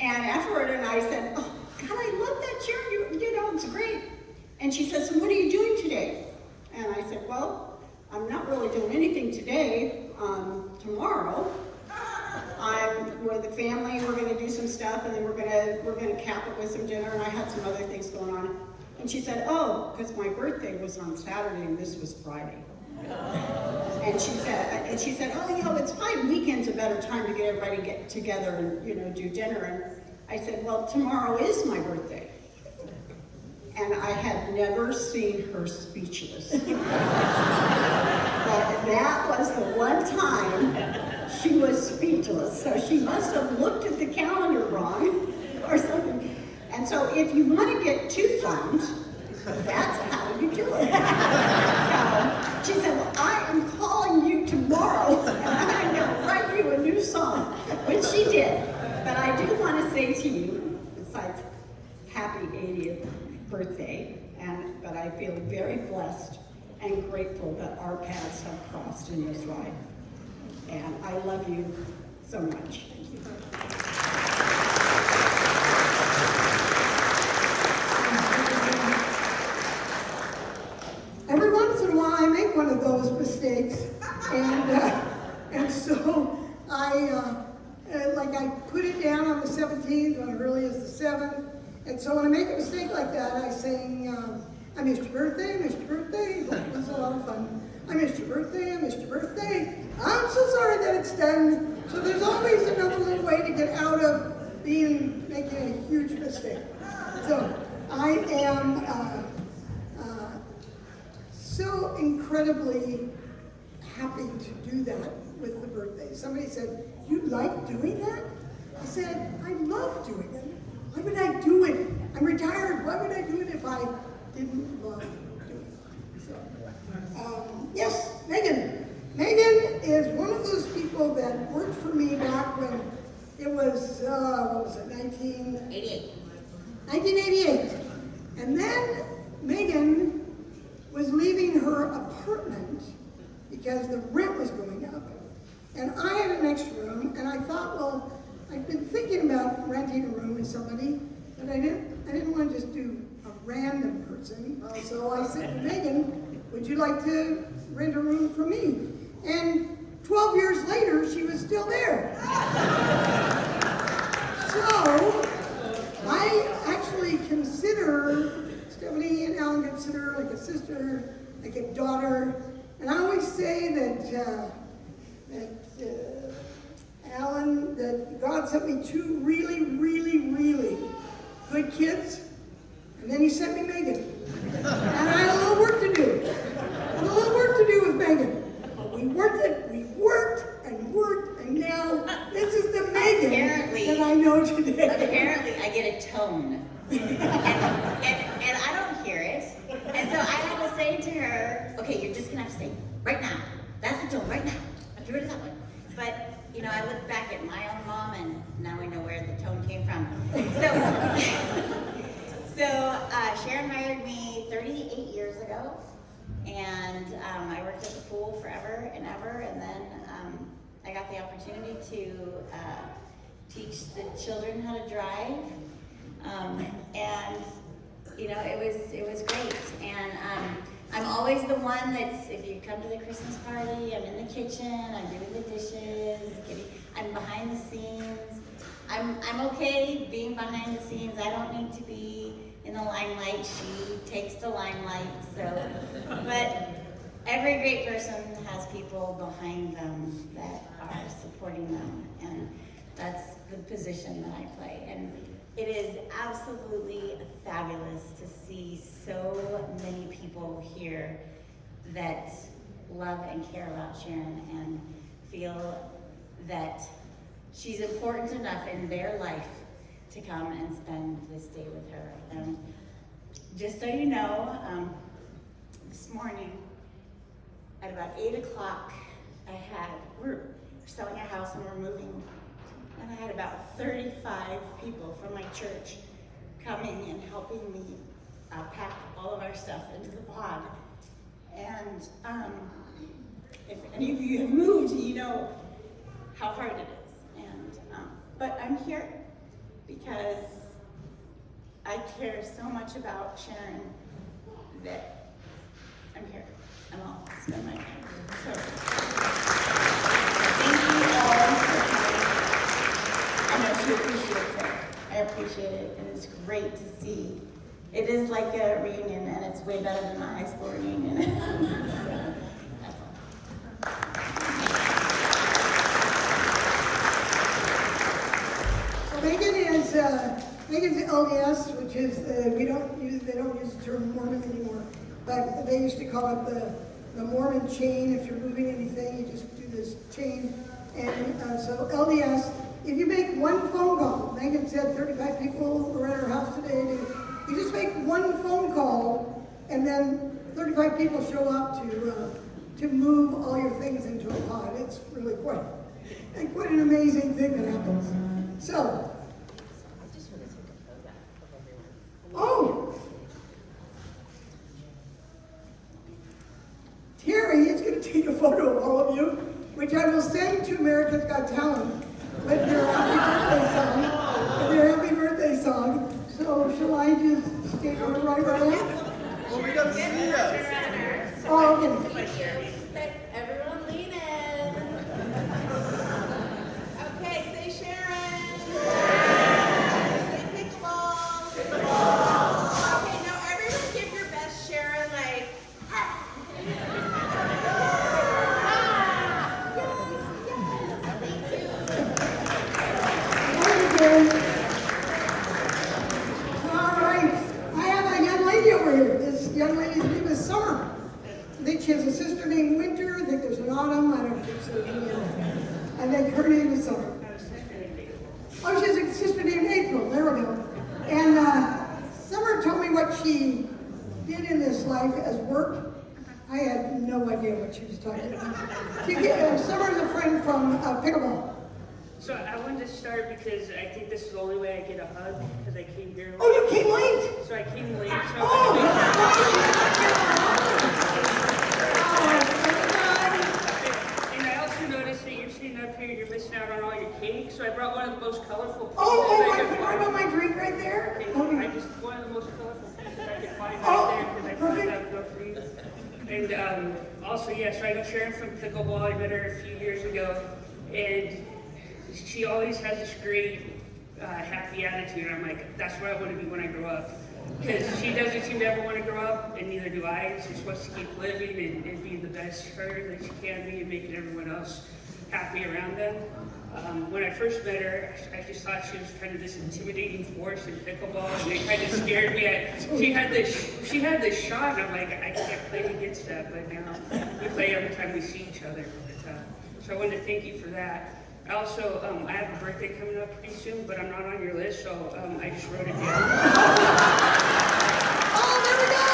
And afterward, and I said, oh, God, I love that tune, you know, it's great. And she says, so what are you doing today? And I said, well, I'm not really doing anything today. Tomorrow, I'm with the family, we're gonna do some stuff, and then we're gonna cap it with some dinner, and I had some other things going on. And she said, oh, because my birthday was on Saturday and this was Friday. And she said, oh, you know, it's fine. Weekend's a better time to get everybody together and, you know, do dinner. And I said, well, tomorrow is my birthday. And I had never seen her speechless. But that was the one time she was speechless. So she must have looked at the calendar wrong or something. And so if you want to get 2 songs, that's how you do it. So she said, well, I am calling you tomorrow, and I'm going to write you a new song, which she did. But I do want to say to you, besides happy 80th birthday, but I feel very blessed and grateful that our paths have crossed in this ride. And I love you so much. Thank you. Every once in a while, I make one of those mistakes, and so I put it down on the 17th when it really is the 7th, and so when I make a mistake like that, I sing, I missed your birthday, I missed your birthday. It was a lot of fun. I missed your birthday, I missed your birthday. I'm so sorry that it's done. So there's always another little way to get out of making a huge mistake. So I am so incredibly happy to do that with the birthday. Somebody said, you like doing that? I said, I love doing it. Why would I do it? I'm retired. Why would I do it if I didn't love doing it? So, yes, Megan. Megan is one of those people that worked for me back when it was, what was it, 1988. And then Megan was leaving her apartment because the rent was going up. And I had an extra room, and I thought, well, I've been thinking about renting a room with somebody, but I didn't want to just do a random person. So I said to Megan, would you like to rent a room for me? And 12 years later, she was still there. So I actually consider Stephanie and Alan consider her like a sister, like a daughter. And I always say that Alan, that God sent me 2 really, really, really good kids, and then he sent me Megan. And I had a little work to do. With Megan. But we worked and now this is the Megan that I know today. Apparently I get a tone. and I don't hear it. And so I had to say to her, okay, you're just gonna have to say, right now. That's the tone, right now. Get rid of that one. But, you know, I look back at my own mom and now I know where the tone came from. So Sharron hired me 38 years ago. And I worked at the pool forever and ever. And then I got the opportunity to teach the children how to drive. And you know, it was great. And I'm always the one that's, if you come to the Christmas party, I'm in the kitchen, I'm doing the dishes, I'm okay being behind the scenes. I don't need to be in the limelight. She takes the limelight. So, but every great person has people behind them that are supporting them, and that's the position that I play. And it is absolutely fabulous to see so many people here that love and care about Sharron and feel that she's important enough in their life to come and spend this day with her. And just so you know, this morning at about 8 o'clock, we're selling a house and we're moving. And I had about 35 people from my church coming and helping me pack all of our stuff into the pod. And if any of you have moved, you know how hard it is. And but I'm here because I care so much about Sharron that I'm here and I'll spend my time. So thank you all for coming. I know she appreciates it. I appreciate it, and it's great to see. It is like a reunion, and it's way better than my high school reunion. So, that's all. So Megan's LDS, which is they don't use the term Mormon anymore, but they used to call it the Mormon chain. If you're moving anything, you just do this chain. And so LDS, if you make one phone call, Megan said 35 people were at her house today. You just make one phone call, and then 35 people show up to move all your things into a pod. It's really quite an amazing thing that happens. So, oh, Terry is going to take a photo of all of you, which I will send to America's Got Talent with your happy birthday song. So shall I just stay right where I am? Well, we gotta see us. Oh, okay. Everyone lean in. Okay, say Sharron. Say pickleball. Okay, now everyone give your best Sharron, like, Thank you. All right. I have a young lady over here. This young lady's name is Summer. I think she has a sister named Winter. I think there's an Autumn. I don't think so. I think her name is Summer. Oh, she has a sister named April. There we go. And Summer told me what she did in this life as work. I had no idea what she was talking about. Summer's a friend from pickleball. So I wanted to start because I think this is the only way I get a hug, because I came here late. Oh, you came late? So I came late. So and I also noticed that you're sitting up here, you're missing out on all your cake. So I brought one of the most colorful pieces what about my drink right there? I just one of the most colorful pieces I could find right there, because I thought that would go for you. And also, yes, I know Sharron from pickleball. I met her a few years ago, and she always has this great, happy attitude. I'm like, that's what I want to be when I grow up. Because she doesn't seem to ever want to grow up, and neither do I. She just wants to keep living and be the best her that she can be and making everyone else happy around them. When I first met her, I just thought she was kind of this intimidating force in pickleball, and it kind of scared me. She had this shot, and I'm like, I can't play against that, but now we play every time we see each other. So I wanted to thank you for that. I also, I have a birthday coming up pretty soon, but I'm not on your list, so I just wrote it down. Oh, there we go!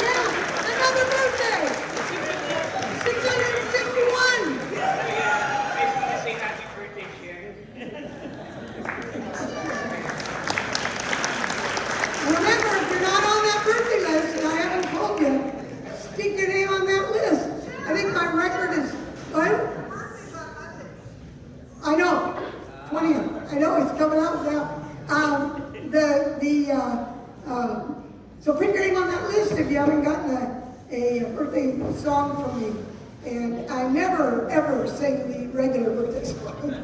Yeah, another birthday! 661! I just want to say happy birthday, Sharron. Remember, if you're not on that birthday list, and I haven't told you, stick your name on that list. I think my record is, what? I know, 20th. I know it's coming out now. So put your name on that list if you haven't gotten a birthday song from me. And I'm never, ever sing the regular birthday song.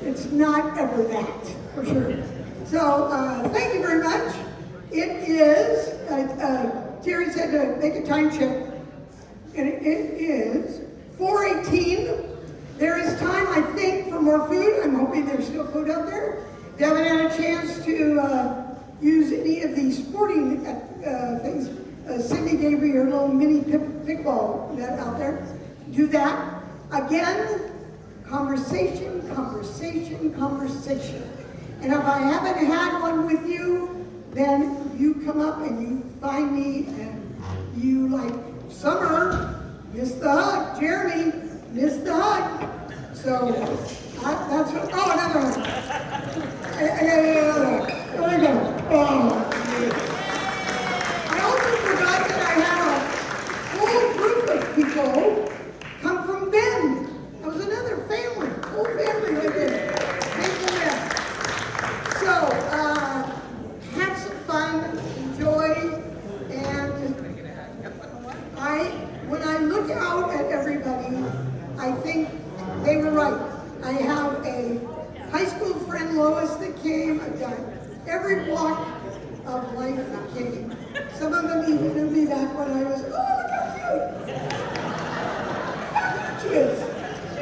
It's not ever that, for sure. So, thank you very much. It is, Terry said to make a time check, and it is 4:18. There is time, I think, for more food. I'm hoping there's still food out there. If you haven't had a chance to use any of these sporting things, Cindy gave you your little mini pickleball net out there. Do that. Again, conversation, conversation, conversation. And if I haven't had one with you, then you come up and you find me and you like, Summer, missed the hug. Jeremy, missed the hug. So that's what, oh, another one. There we go. Oh. I also forgot that I had a whole group of people come from Bend. That was another family, whole family right there. Thank you, Bend. So, have some fun, enjoy, and when I look out at everybody, I think they were right. I have a high school friend, Lois, that came. I've got every walk of life that came. Some of them even knew me back when I was, oh, look how cute. She is.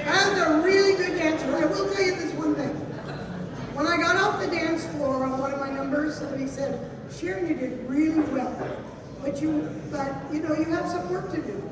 I was a really good dancer. I will tell you this one thing. When I got off the dance floor on one of my numbers, somebody said, Sharron, you did really well. But you know, you have some work to do.